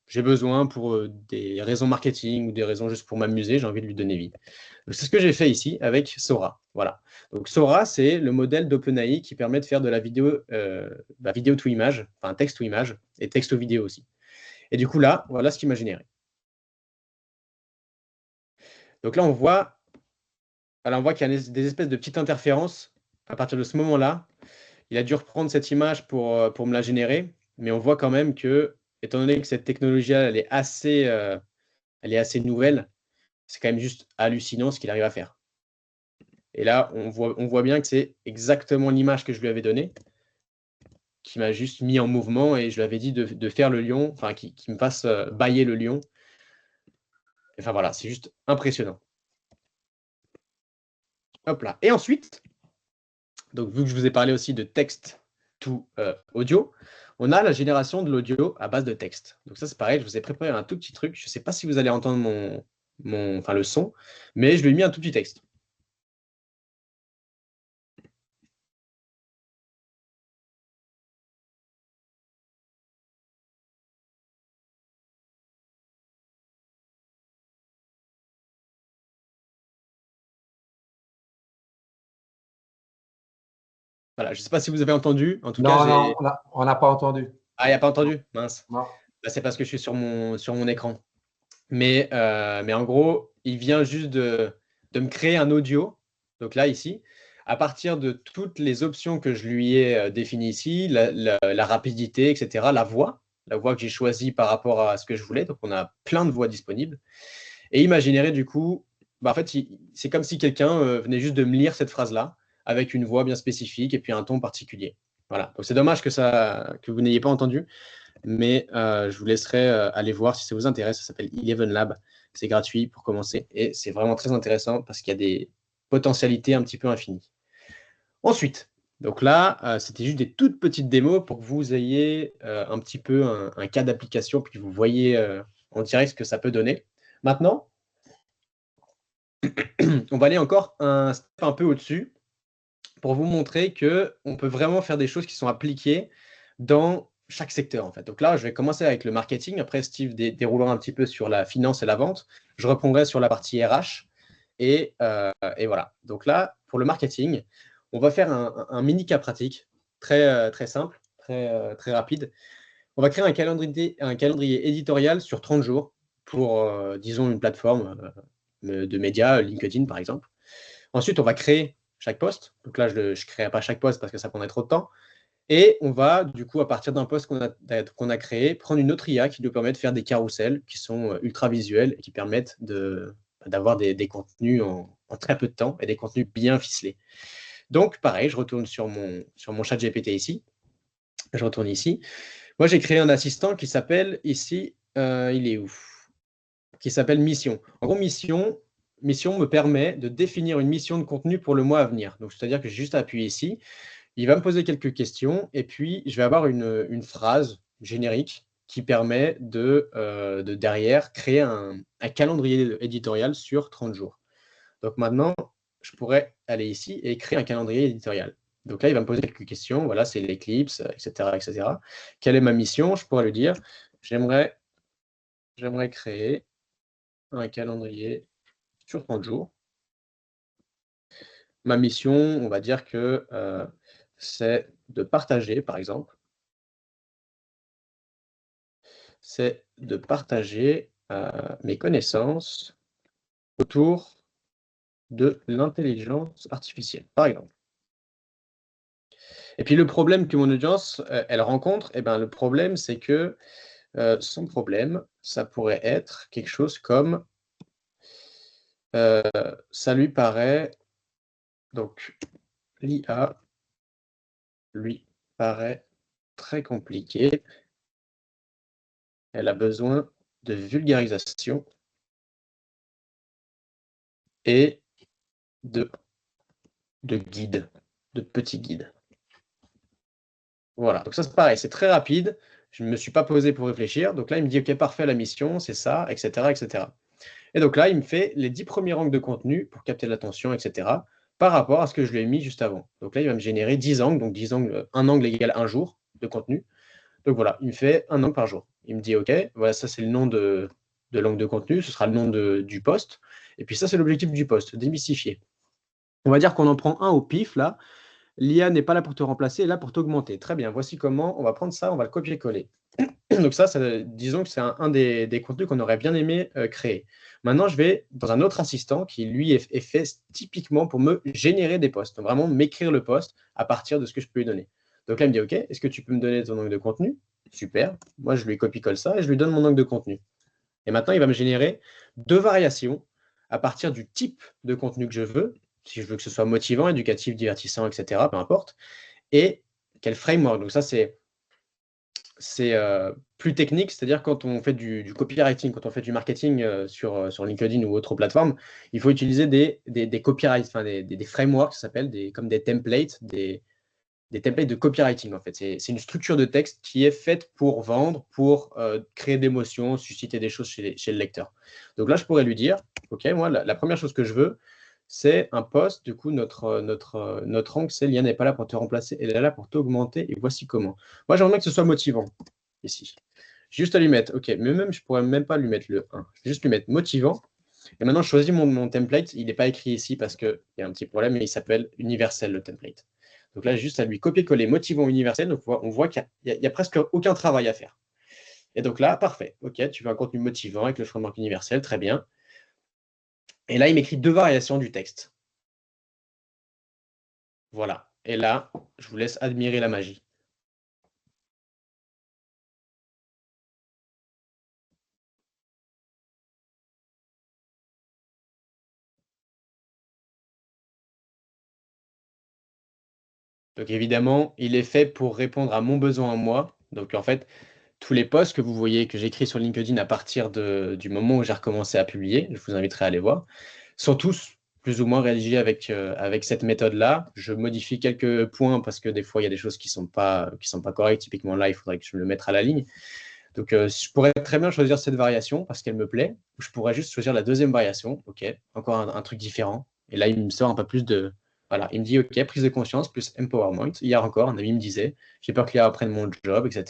j'ai besoin pour des raisons marketing ou des raisons juste pour m'amuser, j'ai envie de lui donner vie. C'est ce que j'ai fait ici avec Sora. Voilà. Donc Sora, c'est le modèle d'OpenAI qui permet de faire de la vidéo, vidéo to image, enfin texte to image et texte to vidéo aussi. Et du coup là, voilà ce qu'il m'a généré. Donc là, on voit qu'il y a des espèces de petites interférences à partir de ce moment-là. Il a dû reprendre cette image pour me la générer, mais on voit quand même que, étant donné que cette technologie elle est assez nouvelle, c'est quand même juste hallucinant ce qu'il arrive à faire. Et là, on voit bien que c'est exactement l'image que je lui avais donnée, qui m'a juste mis en mouvement et je lui avais dit de faire le lion, enfin, qui me fasse bâiller le lion. Enfin voilà, c'est juste impressionnant. Hop là. Et ensuite, donc vu que je vous ai parlé aussi de texte to audio, on a la génération de l'audio à base de texte. Donc ça, c'est pareil, je vous ai préparé un tout petit truc. Je ne sais pas si vous allez entendre le son, mais je lui ai mis un tout petit texte. Voilà, je ne sais pas si vous avez entendu. En tout cas, Non, on n'a pas entendu. Ah, il n'y a pas entendu? Mince. Non. Bah, c'est parce que je suis sur mon écran. Mais en gros, il vient juste de me créer un audio. Donc là, ici, à partir de toutes les options que je lui ai définies ici, la rapidité, etc., la voix que j'ai choisie par rapport à ce que je voulais. Donc, on a plein de voix disponibles. Et il m'a généré du coup, en fait, c'est comme si quelqu'un venait juste de me lire cette phrase-là avec une voix bien spécifique et puis un ton particulier. Voilà. Donc, c'est dommage que vous n'ayez pas entendu. Mais je vous laisserai aller voir si ça vous intéresse. Ça s'appelle Eleven Lab. C'est gratuit pour commencer et c'est vraiment très intéressant parce qu'il y a des potentialités un petit peu infinies. Ensuite, donc là, c'était juste des toutes petites démos pour que vous ayez un petit peu un cas d'application puis vous voyez en direct ce que ça peut donner. Maintenant, on va aller encore un step un peu au-dessus pour vous montrer qu'on peut vraiment faire des choses qui sont appliquées dans chaque secteur, en fait. Donc là, je vais commencer avec le marketing. Après, Steve déroulera un petit peu sur la finance et la vente. Je reprendrai sur la partie RH. Et voilà. Donc là, pour le marketing, on va faire un mini cas pratique, très simple, très rapide. On va créer un calendrier éditorial sur 30 jours pour, disons, une plateforme de médias, LinkedIn par exemple. Ensuite, on va créer chaque poste. Donc là, je ne créerai pas chaque poste parce que ça prendrait trop de temps. Et on va, du coup, à partir d'un poste qu'on a créé, prendre une autre IA qui nous permet de faire des carousels qui sont ultra visuels et qui permettent d'avoir des contenus en très peu de temps et des contenus bien ficelés. Donc, pareil, je retourne sur mon chat GPT ici. Je retourne ici. Moi, j'ai créé un assistant qui s'appelle ici, il est où? Qui s'appelle Mission. En gros, Mission me permet de définir une mission de contenu pour le mois à venir. Donc, c'est-à-dire que j'ai juste à appuyer ici. Il va me poser quelques questions et puis je vais avoir une phrase générique qui permet de derrière créer un calendrier éditorial sur 30 jours. Donc maintenant, je pourrais aller ici et créer un calendrier éditorial. Donc là, il va me poser quelques questions. Voilà, c'est l'éclipse, etc., etc. Quelle est ma mission? Je pourrais lui dire, j'aimerais créer un calendrier sur 30 jours ma mission, on va dire que c'est de partager, par exemple, c'est de partager mes connaissances autour de l'intelligence artificielle, par exemple. Et puis le problème que mon audience, elle rencontre, eh ben, le problème, c'est que son problème, ça pourrait être quelque chose comme, ça lui paraît, donc l'IA lui paraît très compliqué, elle a besoin de vulgarisation et de guides, de petits guides. Voilà, donc ça c'est pareil, c'est très rapide, je ne me suis pas posé pour réfléchir, donc là il me dit: «OK, parfait, la mission, c'est ça», et cetera, et cetera. Et donc là, il me fait les 10 premiers angles de contenu pour capter l'attention, et cetera, par rapport à ce que je lui ai mis juste avant. Donc là, il va me générer 10 angles, donc 10 angles, 1 angle égale 1 jour de contenu. Donc voilà, il me fait 1 angle par jour. Il me dit: «OK, voilà, ça c'est le nom de l'angle de contenu, ce sera le nom du post, et puis ça c'est l'objectif du post, démystifier». On va dire qu'on en prend un au pif là. L'IA n'est pas là pour te remplacer, elle est là pour t'augmenter. Très bien, voici comment on va prendre ça, on va le copier-coller. Donc ça, disons que c'est un des contenus qu'on aurait bien aimé créer. Maintenant, je vais dans un autre assistant qui, lui, est fait typiquement pour me générer des posts, donc vraiment m'écrire le post à partir de ce que je peux lui donner. Donc là, il me dit: «OK, est-ce que tu peux me donner ton angle de contenu?» Super. Moi, je lui copie-colle ça et je lui donne mon angle de contenu. Et maintenant, il va me générer 2 variations à partir du type de contenu que je veux, si je veux que ce soit motivant, éducatif, divertissant, et cetera, peu importe, et quel framework. Donc ça, c'est plus technique, c'est-à-dire quand on fait du copywriting, quand on fait du marketing, sur LinkedIn ou autre plateforme, il faut utiliser des copyright, enfin des frameworks, ça s'appelle, comme des templates, des templates de copywriting, en fait. C'est une structure de texte qui est faite pour vendre, pour créer des émotions, susciter des choses chez le lecteur. Donc là, je pourrais lui dire: «OK, moi, la première chose que je veux, c'est un post. Du coup, notre angle, c'est: l'IA n'est pas là pour te remplacer, elle est là pour t'augmenter, et voici comment». Moi, j'aimerais bien que ce soit motivant, ici. Juste à lui mettre, OK, mais même, je pourrais même pas lui mettre le 1. Je vais juste lui mettre motivant. Et maintenant, je choisis mon template. Il n'est pas écrit ici parce qu'il y a un petit problème, mais il s'appelle universel, le template. Donc là, juste à lui copier-coller motivant universel. Donc on voit qu'il y a presque aucun travail à faire. Et donc là, parfait. OK, tu veux un contenu motivant avec le framework universel, très bien. Et là, il m'écrit 2 variations du texte. Voilà. Et là, je vous laisse admirer la magie. Donc évidemment, il est fait pour répondre à mon besoin à moi. Donc en fait, tous les posts que vous voyez, que j'écris sur LinkedIn à partir du moment où j'ai recommencé à publier, je vous inviterai à aller voir, sont tous plus ou moins rédigés avec cette méthode-là. Je modifie quelques points parce que des fois, il y a des choses qui sont pas correctes. Typiquement, là, il faudrait que je me le mette à la ligne. Donc, je pourrais très bien choisir cette variation parce qu'elle me plaît, ou je pourrais juste choisir la deuxième variation. OK, encore un truc différent. Et là, il me sort un peu plus de... Voilà, il me dit: OK, prise de conscience plus empowerment. Hier encore, un ami me disait: j'ai peur que l'IA apprenne mon job, etc.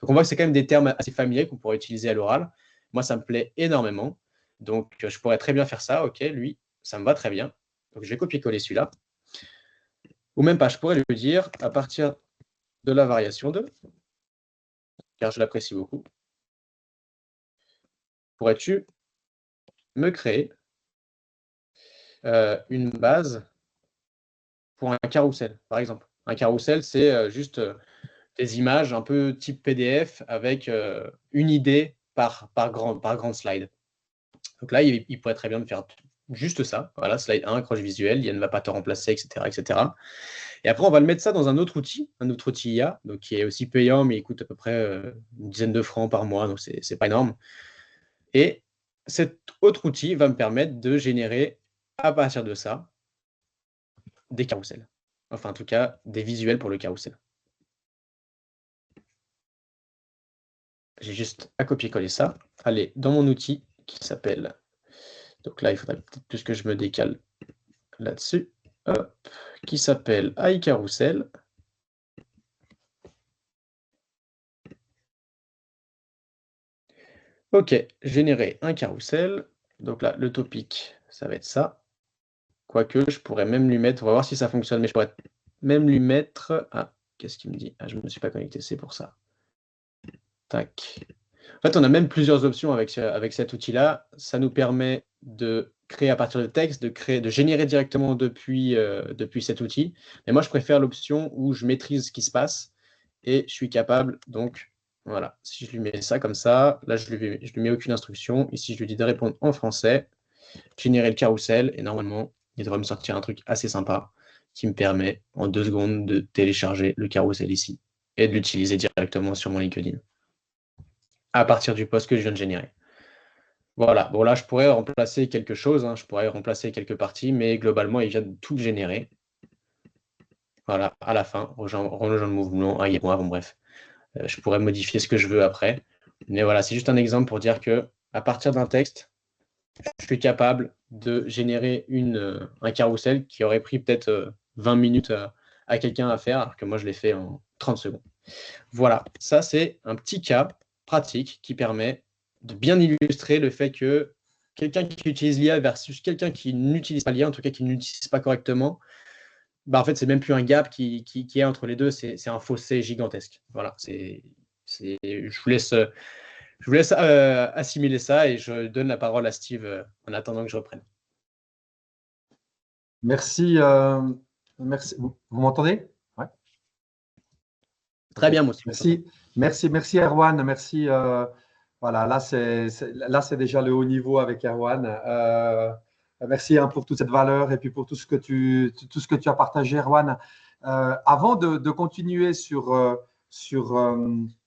Donc, on voit que c'est quand même des termes assez familiers qu'on pourrait utiliser à l'oral. Moi, ça me plaît énormément. Donc, je pourrais très bien faire ça. OK, lui, ça me va très bien. Donc, je vais copier-coller celui-là. Ou même pas, je pourrais lui dire à partir de la variation 2, car je l'apprécie beaucoup, pourrais-tu me créer une base pour un carrousel, par exemple. Un carrousel, c'est juste des images un peu type PDF avec une idée par grande slide. Donc là, il pourrait très bien me faire juste ça. Voilà, slide 1, accroche visuelle, il ne va pas te remplacer, etc., etc. Et après, on va le mettre ça dans un autre outil IA, donc qui est aussi payant, mais il coûte à peu près une dizaine de francs par mois, donc c'est pas énorme. Et cet autre outil va me permettre de générer, à partir de ça, des carousels. Enfin, en tout cas, des visuels pour le carrousel. J'ai juste à copier-coller ça, aller dans mon outil qui s'appelle... Donc là, il faudrait peut-être plus que je me décale là-dessus. Hop, qui s'appelle iCarousel. OK, générer un carrousel. Donc là, le topic, ça va être ça. Quoique, je pourrais même lui mettre, on va voir si ça fonctionne, mais je pourrais même lui mettre… Ah, qu'est-ce qu'il me dit? Ah, je ne me suis pas connecté, c'est pour ça. Tac. En fait, on a même plusieurs options avec cet outil-là. Ça nous permet de créer à partir de texte, de générer directement depuis cet outil. Mais moi, je préfère l'option où je maîtrise ce qui se passe et je suis capable, donc, voilà, si je lui mets ça comme ça, là, je lui mets aucune instruction. Ici, je lui dis de répondre en français, générer le carrousel, et normalement, il devrait me sortir un truc assez sympa qui me permet en 2 secondes de télécharger le carrousel ici et de l'utiliser directement sur mon LinkedIn à partir du post que je viens de générer. Voilà, bon là, je pourrais remplacer quelque chose, hein, je pourrais remplacer quelques parties, mais globalement, il vient de tout générer. Voilà, à la fin, rejoindre le mouvement, ah, il y a moi, bon bref. Je pourrais modifier ce que je veux après. Mais voilà, c'est juste un exemple pour dire que à partir d'un texte, je suis capable de générer un carrousel qui aurait pris peut-être 20 minutes à quelqu'un à faire, alors que moi, je l'ai fait en 30 secondes. Voilà, ça, c'est un petit cas pratique qui permet de bien illustrer le fait que quelqu'un qui utilise l'IA versus quelqu'un qui n'utilise pas l'IA, en tout cas qui n'utilise pas correctement, bah en fait, c'est même plus un gap qui est entre les deux, c'est un fossé gigantesque. Voilà, je vous laisse assimiler ça et je donne la parole à Steve en attendant que je reprenne. Merci. Merci. Vous m'entendez? Ouais. Très Ok. bien, moi aussi. Merci Erwan. Merci. Voilà, là c'est déjà le haut niveau avec Erwan. Merci pour toute cette valeur et puis pour tout ce que tu as partagé, Erwan. Avant de continuer sur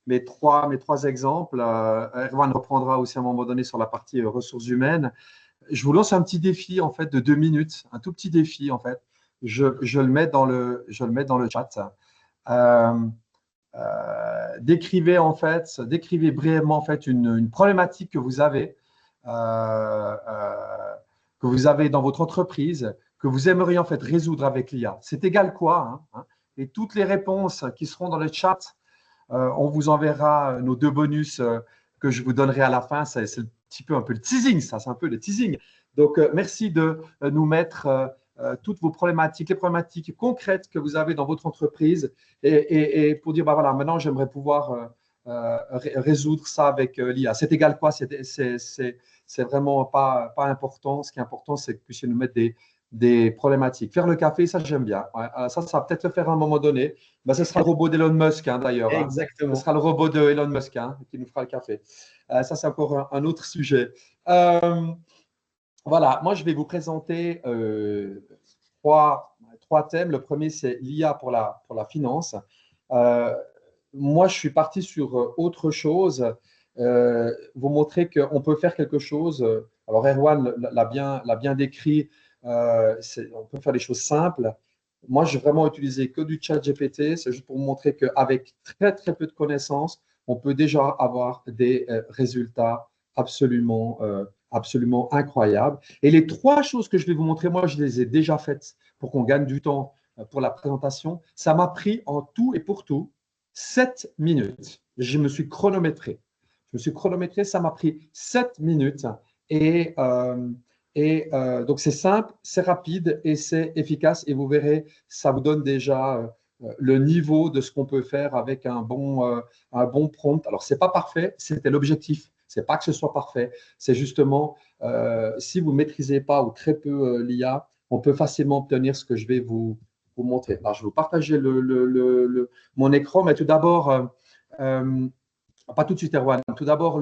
mes trois exemples, Erwan reprendra aussi à un moment donné sur la partie ressources humaines. Je vous lance un petit défi en fait de 2 minutes, un tout petit défi en fait. Je le mets dans le chat. Euh, décrivez brièvement en fait une problématique que vous avez dans votre entreprise, que vous aimeriez en fait résoudre avec l'IA. C'est égal quoi, hein. Et toutes les réponses qui seront dans le chat, on vous enverra nos 2 bonus que je vous donnerai à la fin. C'est un peu le teasing, ça, c'est un peu le teasing. Donc, merci de nous mettre toutes vos problématiques, les problématiques concrètes que vous avez dans votre entreprise et pour dire, bah voilà, maintenant, j'aimerais pouvoir résoudre ça avec l'IA. C'est égal quoi? C'est vraiment pas important. Ce qui est important, c'est que vous puissiez nous mettre des problématiques. Faire le café, ça, j'aime bien. Ouais, ça va peut-être le faire à un moment donné. Ben, ce sera le robot d'Elon Musk, hein, d'ailleurs. Hein. Exactement. Ce sera le robot d'Elon Musk qui nous fera le café. Ça, c'est encore un autre sujet. Voilà, moi, je vais vous présenter trois thèmes. Le premier, c'est l'IA pour la finance. Moi, je suis parti sur autre chose. Vous montrer qu'on peut faire quelque chose. Alors, Erwan l'a bien décrit. On peut faire des choses simples. Moi, j'ai vraiment utilisé que du chat GPT. C'est juste pour vous montrer qu'avec très, très peu de connaissances, on peut déjà avoir des résultats absolument incroyables. Et les 3 choses que je vais vous montrer, moi, je les ai déjà faites pour qu'on gagne du temps pour la présentation. Ça m'a pris en tout et pour tout 7 minutes. Je me suis chronométré. Ça m'a pris 7 minutes. Et, donc, c'est simple, c'est rapide et c'est efficace. Et vous verrez, ça vous donne déjà le niveau de ce qu'on peut faire avec un bon prompt. Alors, ce n'est pas parfait, c'était l'objectif. Ce n'est pas que ce soit parfait, c'est justement si vous ne maîtrisez pas ou très peu l'IA, on peut facilement obtenir ce que je vais vous montrer. Alors, je vais vous partager mon écran, mais tout d'abord, pas tout de suite, Erwan. Tout d'abord,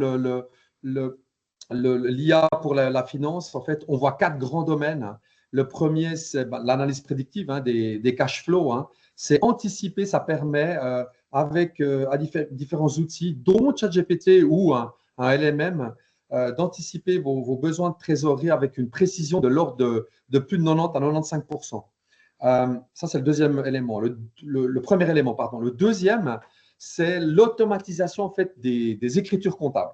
l'IA pour la finance, en fait, on voit 4 grands domaines. Le premier, c'est l'analyse prédictive des cash flows. Hein. C'est anticiper, ça permet avec différents outils, dont ChatGPT ou un LMM, d'anticiper vos besoins de trésorerie avec une précision de l'ordre de plus de 90 à 95%. Ça, c'est le deuxième élément. Le premier élément, pardon. Le deuxième, c'est l'automatisation en fait, des écritures comptables.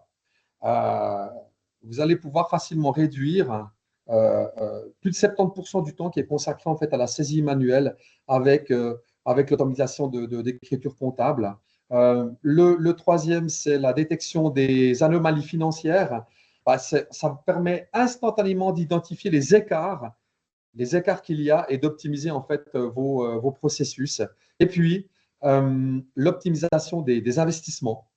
Vous allez pouvoir facilement réduire plus de 70% du temps qui est consacré en fait, à la saisie manuelle avec l'automatisation d'écriture comptable. Le troisième, c'est la détection des anomalies financières. Ça permet instantanément d'identifier les écarts les écarts qu'il y a et d'optimiser en fait vos processus. Et puis, l'optimisation des investissements.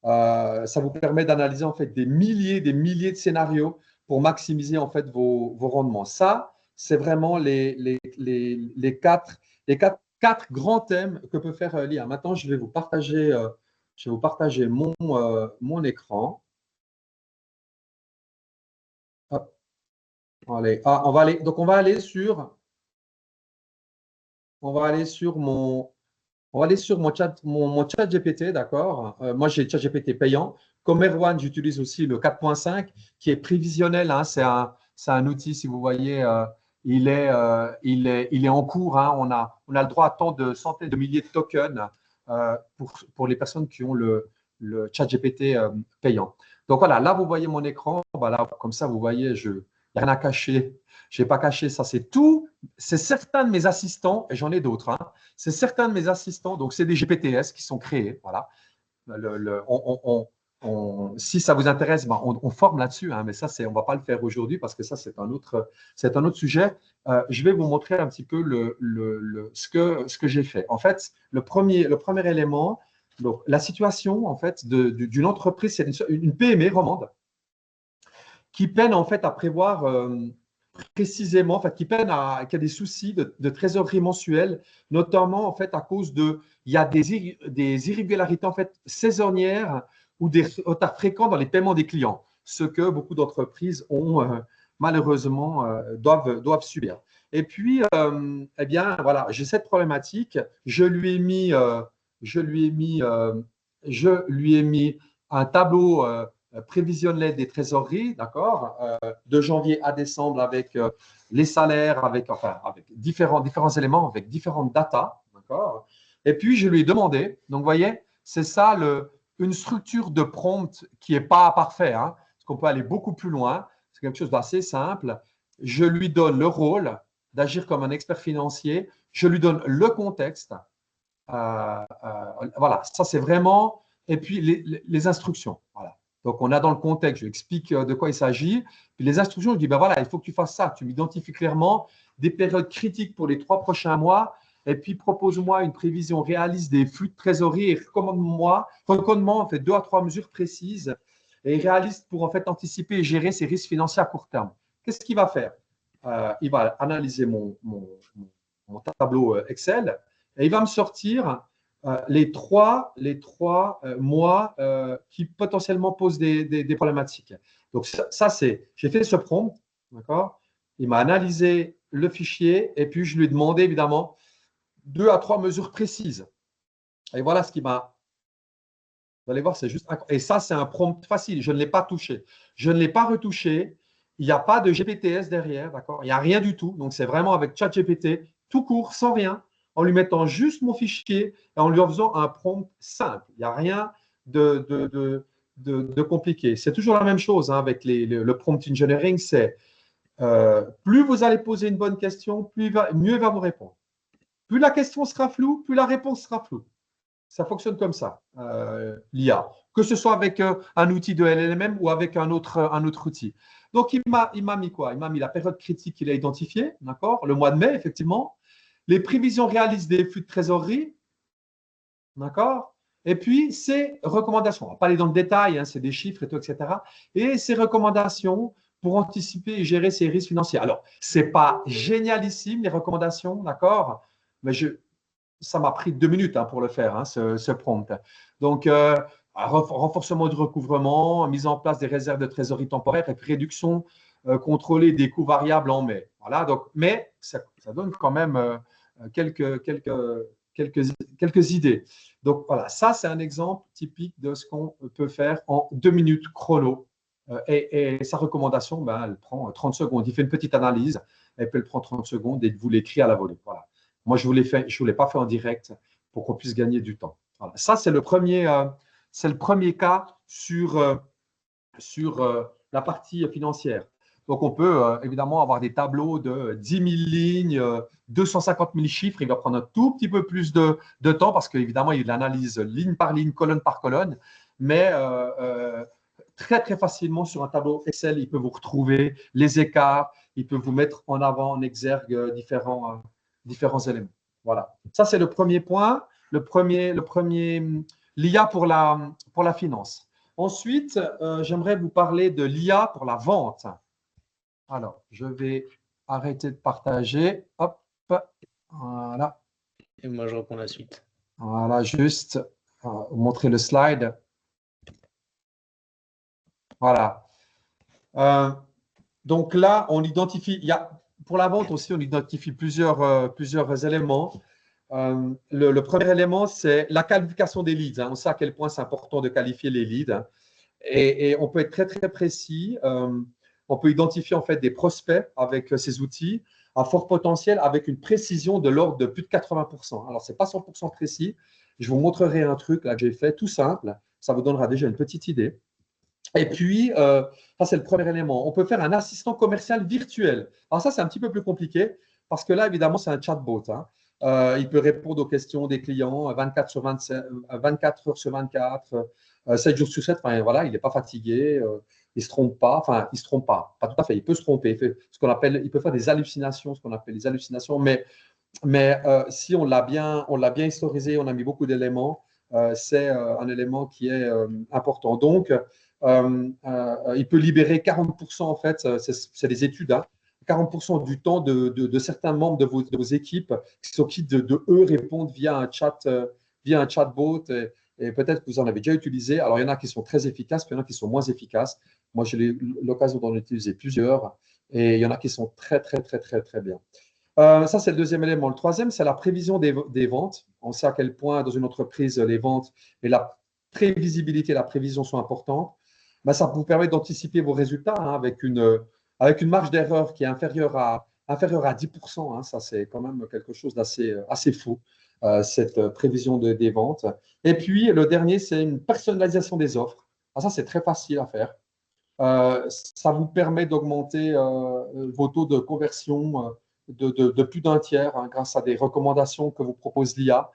Ça vous permet d'analyser en fait des milliers de scénarios pour maximiser en fait vos rendements. Ça, c'est vraiment les quatre grands thèmes que peut faire l'IA. Maintenant, je vais vous partager mon écran. Hop. Allez. Ah, donc on va aller sur mon chat GPT, d'accord. Moi, j'ai chat GPT payant. Comme Erwan, j'utilise aussi le 4.5 qui est prévisionnel, hein. C'est un outil, si vous voyez, il est en cours, hein. On a le droit à tant de centaines de milliers de tokens pour les personnes qui ont le chat GPT payant. Donc voilà, là, vous voyez mon écran. Voilà, comme ça, vous voyez, il n'y a rien à cacher. Je n'ai pas caché ça. C'est tout. C'est certains de mes assistants, et j'en ai d'autres, hein. C'est certains de mes assistants, donc c'est des GPTS qui sont créés. Voilà. Si ça vous intéresse, ben, on forme là-dessus, hein, mais ça, on ne va pas le faire aujourd'hui parce que ça, c'est un autre sujet. Je vais vous montrer un petit peu ce que j'ai fait. En fait, le premier élément, donc, la situation en fait, d'une entreprise, c'est une PME romande qui peine en fait à prévoir précisément, en fait, qui a des soucis de trésorerie mensuelle, notamment en fait à cause il y a des irrégularités en fait saisonnières ou des retards fréquents dans les paiements des clients, ce que beaucoup d'entreprises ont malheureusement doivent subir. Et puis, eh bien, voilà, j'ai cette problématique. Je lui ai mis un tableau prévisionnel des trésoreries, d'accord, de janvier à décembre avec les salaires, avec différents éléments, avec différentes datas, d'accord. Et puis, je lui ai demandé, donc vous voyez, c'est ça une structure de prompt qui n'est pas parfaite, hein, parce qu'on peut aller beaucoup plus loin. C'est quelque chose d'assez simple. Je lui donne le rôle d'agir comme un expert financier. Je lui donne le contexte. Voilà, ça c'est vraiment… Et puis les instructions. Voilà. Donc, on a dans le contexte, je lui explique de quoi il s'agit. Puis les instructions, je dis, ben voilà, il faut que tu fasses ça. Tu m'identifies clairement des périodes critiques pour les 3 prochains mois. Et puis, propose-moi une prévision réaliste des flux de trésorerie et recommande-moi en fait 2 à 3 mesures précises et réalistes pour en fait anticiper et gérer ces risques financiers à court terme. Qu'est-ce qu'il va faire? Il va analyser mon tableau Excel et il va me sortir les trois mois qui potentiellement posent des problématiques. Donc, ça c'est, j'ai fait ce prompt, d'accord? Il m'a analysé le fichier et puis je lui ai demandé évidemment 2 à 3 mesures précises. Et voilà ce qui m'a… Vous allez voir, c'est juste… Et ça, c'est un prompt facile. Je ne l'ai pas touché. Je ne l'ai pas retouché. Il n'y a pas de GPTS derrière, d'accord? Il n'y a rien du tout. Donc, c'est vraiment avec ChatGPT, tout court, sans rien, en lui mettant juste mon fichier et en lui faisant un prompt simple. Il n'y a rien de compliqué. C'est toujours la même chose, hein, avec le prompt engineering. C'est plus vous allez poser une bonne question, mieux il va vous répondre. Plus la question sera floue, plus la réponse sera floue. Ça fonctionne comme ça, l'IA, que ce soit avec un outil de LLM ou avec un autre outil. Donc, il m'a mis quoi? Il m'a mis la période critique qu'il a identifiée, d'accord, le mois de mai, effectivement, les prévisions réalistes des flux de trésorerie, d'accord, et puis ses recommandations. On ne va pas aller dans le détail, hein, c'est des chiffres et tout, etc. Et ses recommandations pour anticiper et gérer ses risques financiers. Alors, ce n'est pas génialissime, les recommandations, d'accord, mais ça m'a pris 2 minutes, hein, pour le faire, hein, ce prompt. Donc, renforcement du recouvrement, mise en place des réserves de trésorerie temporaire et puis réduction contrôlée des coûts variables en mai. Voilà, donc, mais ça donne quand même quelques idées. Donc, voilà, ça, c'est un exemple typique de ce qu'on peut faire en 2 minutes chrono. Et sa recommandation, ben, elle prend 30 secondes. Il fait une petite analyse et puis elle prend 30 secondes et vous l'écrit à la volée. Voilà. Moi, je ne vous l'ai pas fait en direct pour qu'on puisse gagner du temps. Voilà. Ça, c'est le premier cas sur la partie financière. Donc, on peut évidemment avoir des tableaux de 10 000 lignes, 250 000 chiffres. Il va prendre un tout petit peu plus de temps parce qu'évidemment, il analyse ligne par ligne, colonne par colonne. Mais très facilement sur un tableau Excel. Il peut vous retrouver les écarts, il peut vous mettre en avant, en exergue différents éléments. Voilà. Ça, c'est le premier point, l'IA pour la finance. Ensuite, j'aimerais vous parler de l'IA pour la vente. Alors, je vais arrêter de partager. Hop, voilà. Et moi, je reprends la suite. Voilà, juste vous montrer le slide. Voilà. Donc là, on identifie, pour la vente aussi, on identifie plusieurs éléments. Le premier élément, c'est la qualification des leads. On sait à quel point c'est important de qualifier les leads. Et on peut être très précis. On peut identifier en fait des prospects avec ces outils à fort potentiel avec une précision de l'ordre de plus de 80%. Alors, ce n'est pas 100% précis. Je vous montrerai un truc là que j'ai fait tout simple. Ça vous donnera déjà une petite idée. Et puis, ça, c'est le premier élément. On peut faire un assistant commercial virtuel. Alors ça, c'est un petit peu plus compliqué parce que là, évidemment, c'est un chatbot. Il peut répondre aux questions des clients 24 heures sur 24, 7 jours sur 7. Enfin, voilà, il n'est pas fatigué, il ne se trompe pas. Enfin, il ne se trompe pas tout à fait. Il peut se tromper. Il peut faire des hallucinations, ce qu'on appelle des hallucinations. Mais si on l'a bien historisé, on a mis beaucoup d'éléments, c'est un élément qui est important. Donc, il peut libérer 40%, en fait, c'est des études, 40% du temps de certains membres de vos équipes qui de eux répondre via un chatbot. Et peut-être que vous en avez déjà utilisé. Alors, il y en a qui sont très efficaces, puis il y en a qui sont moins efficaces. Moi, j'ai eu l'occasion d'en utiliser plusieurs. Et il y en a qui sont très bien. Ça, c'est le deuxième élément. Le troisième, c'est la prévision des ventes. On sait à quel point, dans une entreprise, les ventes et la prévisibilité, la prévision sont importantes. Ben, ça vous permet d'anticiper vos résultats avec une marge d'erreur qui est inférieure à 10%. Ça, c'est quand même quelque chose assez fou, cette prévision des ventes. Et puis, le dernier, c'est une personnalisation des offres. Ça, c'est très facile à faire. Ça vous permet d'augmenter vos taux de conversion de plus d'un tiers grâce à des recommandations que vous propose l'IA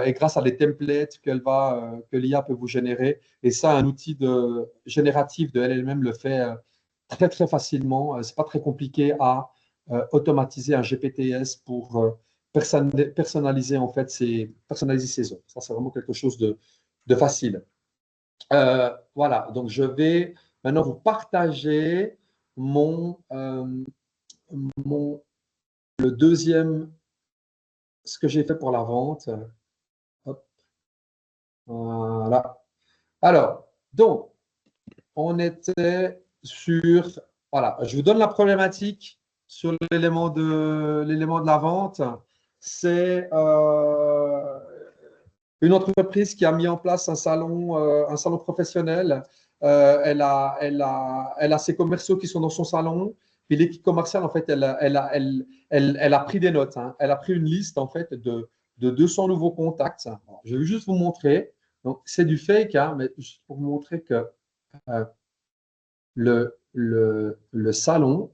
et grâce à des templates que l'IA peut vous générer. Et ça, un outil génératif de LLM le fait très facilement. Ce n'est pas très compliqué à automatiser un GPTs pour personnaliser en fait personnaliser ses offres. Ça, c'est vraiment quelque chose de facile. Voilà, donc je vais maintenant vous partager le deuxième, ce que j'ai fait pour la vente. Hop. Voilà. Alors, donc, on était sur, voilà, je vous donne la problématique sur l'élément de la vente. C'est une entreprise qui a mis en place un salon professionnel. Elle a ses commerciaux qui sont dans son salon. Puis l'équipe commerciale, en fait, elle a pris des notes. Elle a pris une liste, en fait, de 200 nouveaux contacts. Alors, je vais juste vous montrer. Donc, c'est du fake, mais juste pour vous montrer que le salon,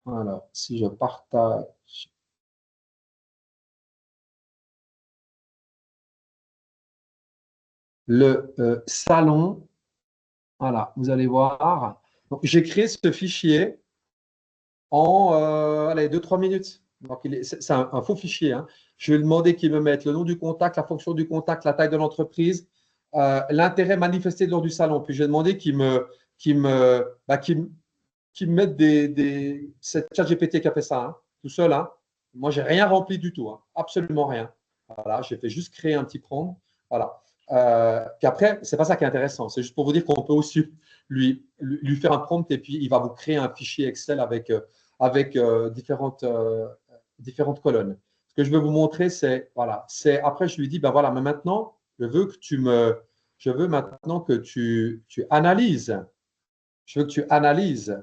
voilà, si je partage. Le salon, voilà, vous allez voir. J'ai créé ce fichier en 2-3 minutes. C'est un faux fichier. Je vais lui demander qu'il me mette le nom du contact, la fonction du contact, la taille de l'entreprise, l'intérêt manifesté lors du salon. Puis je vais demander qu'il me mette cette ChatGPT qui a fait ça, tout seul. Moi, je n'ai rien rempli du tout, absolument rien. Voilà, j'ai fait juste créer un petit prompt. Voilà. Puis après, ce n'est pas ça qui est intéressant. C'est juste pour vous dire qu'on peut aussi lui faire un prompt et puis il va vous créer un fichier Excel avec différentes colonnes. Ce que je veux vous montrer, c'est, voilà, après je lui dis, ben voilà, mais maintenant, je veux maintenant que tu analyses. Je veux que tu analyses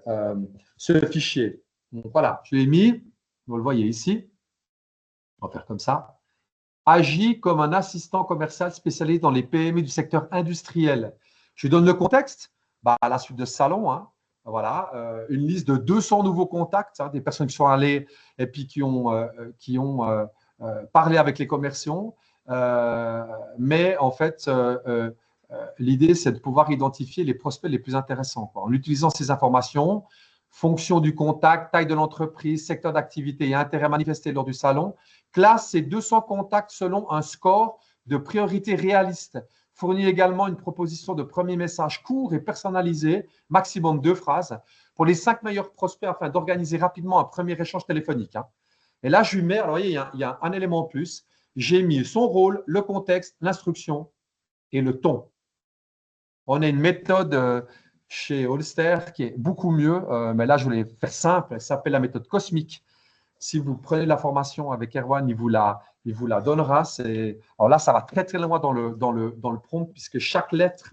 ce fichier. Donc voilà, je l'ai mis, vous le voyez ici. On va faire comme ça. Agit comme un assistant commercial spécialisé dans les PME du secteur industriel. Je lui donne le contexte. À la suite de ce salon, voilà, une liste de 200 nouveaux contacts, des personnes qui sont allées et puis qui ont parlé avec les commerciaux. Mais en fait, l'idée, c'est de pouvoir identifier les prospects les plus intéressants, quoi. En utilisant ces informations, fonction du contact, taille de l'entreprise, secteur d'activité et intérêt manifesté lors du salon, classe ces 200 contacts selon un score de priorité réaliste. Fournit également une proposition de premier message court et personnalisé, maximum 2 phrases, pour les 5 meilleurs prospects afin d'organiser rapidement un premier échange téléphonique. Et là, je lui mets, alors vous voyez, il y a un élément en plus. J'ai mis son rôle, le contexte, l'instruction et le ton. On a une méthode chez Holster qui est beaucoup mieux, mais là, je voulais faire simple. Elle s'appelle la méthode cosmique. Si vous prenez la formation avec Erwan, il vous la donnera. Alors là, ça va très, très loin dans le prompt, puisque chaque lettre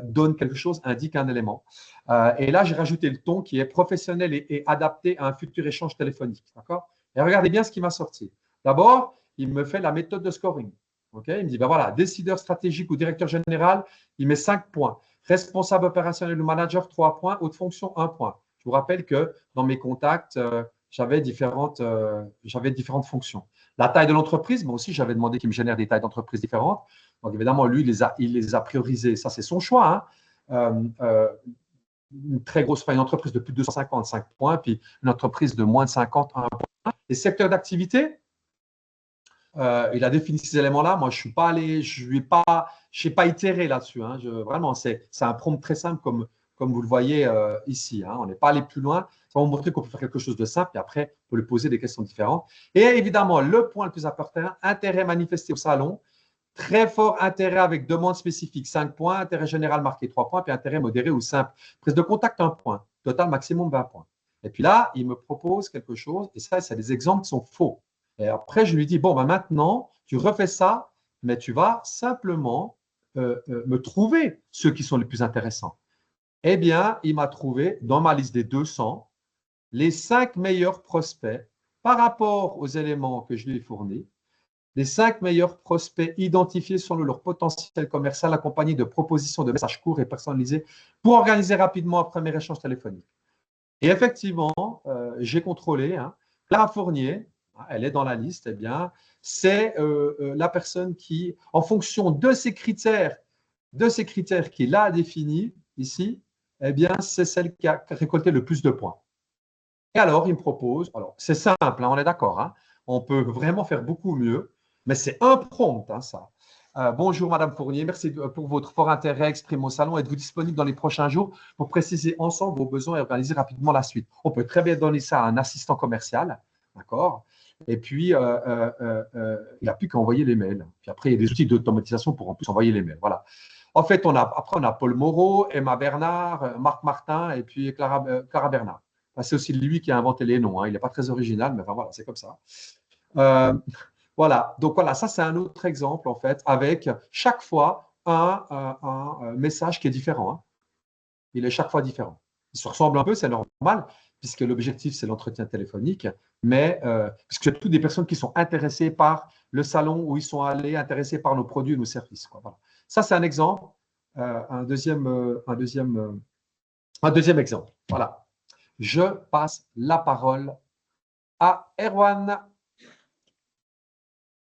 donne quelque chose, indique un élément. Et là, j'ai rajouté le ton qui est professionnel et adapté à un futur échange téléphonique. D'accord ? Et regardez bien ce qui m'a sorti. D'abord, il me fait la méthode de scoring. Okay, il me dit, ben voilà, décideur stratégique ou directeur général, il met 5 points. Responsable opérationnel ou manager, 3 points. Haute fonction, 1 point. Je vous rappelle que dans mes contacts, j'avais différentes fonctions. La taille de l'entreprise, moi aussi, j'avais demandé qu'il me génère des tailles d'entreprise différentes. Donc, évidemment, lui, il les a priorisées. Ça, c'est son choix. Une très grosse une entreprise de plus de 250, 5 points, puis une entreprise de moins de 50, 1 point. Les secteurs d'activité, il a défini ces éléments-là. Moi, je n'ai pas itéré là-dessus. Vraiment, c'est un prompt très simple comme vous le voyez ici. On n'est pas allé plus loin. Ça va vous montrer qu'on peut faire quelque chose de simple et après, on peut lui poser des questions différentes. Et évidemment, le point le plus important, intérêt manifesté au salon. Très fort intérêt avec demande spécifique, 5 points. Intérêt général marqué, 3 points. Puis intérêt modéré ou simple. Prise de contact, 1 point. Total maximum, 20 points. Et puis là, il me propose quelque chose. Et ça, c'est des exemples qui sont faux. Et après, je lui dis, bon, ben maintenant, tu refais ça, mais tu vas simplement me trouver ceux qui sont les plus intéressants. Eh bien, il m'a trouvé dans ma liste des 200 les 5 meilleurs prospects par rapport aux éléments que je lui ai fournis, les 5 meilleurs prospects identifiés selon leur potentiel commercial accompagnés de propositions de messages courts et personnalisés pour organiser rapidement un premier échange téléphonique. Et effectivement, j'ai contrôlé, Clara Fournier, elle est dans la liste, eh bien, c'est la personne qui, en fonction de ces critères qu'il a définis ici, eh bien, c'est celle qui a récolté le plus de points. Et alors, il me propose, alors c'est simple, on est d'accord, on peut vraiment faire beaucoup mieux, mais c'est un prompt, ça. Bonjour Madame Fournier, merci pour votre fort intérêt exprimé au salon. Êtes-vous disponible dans les prochains jours pour préciser ensemble vos besoins et organiser rapidement la suite? On peut très bien donner ça à un assistant commercial, d'accord? Et puis, il n'a plus qu'à envoyer les mails. Puis après, il y a des outils d'automatisation pour en plus envoyer les mails. Voilà. En fait, après, on a Paul Moreau, Emma Bernard, Marc Martin et puis Clara Bernard. C'est aussi lui qui a inventé les noms. Il n'est pas très original, mais enfin, voilà, c'est comme ça. Voilà, donc voilà, ça c'est un autre exemple en fait, avec chaque fois un message qui est différent. Il est chaque fois différent. Il se ressemble un peu, c'est normal, puisque l'objectif c'est l'entretien téléphonique, mais puisque c'est toutes des personnes qui sont intéressées par le salon où ils sont allés, intéressées par nos produits, nos services. Voilà. Ça c'est un exemple. Un deuxième exemple. Voilà. Je passe la parole à Erwan.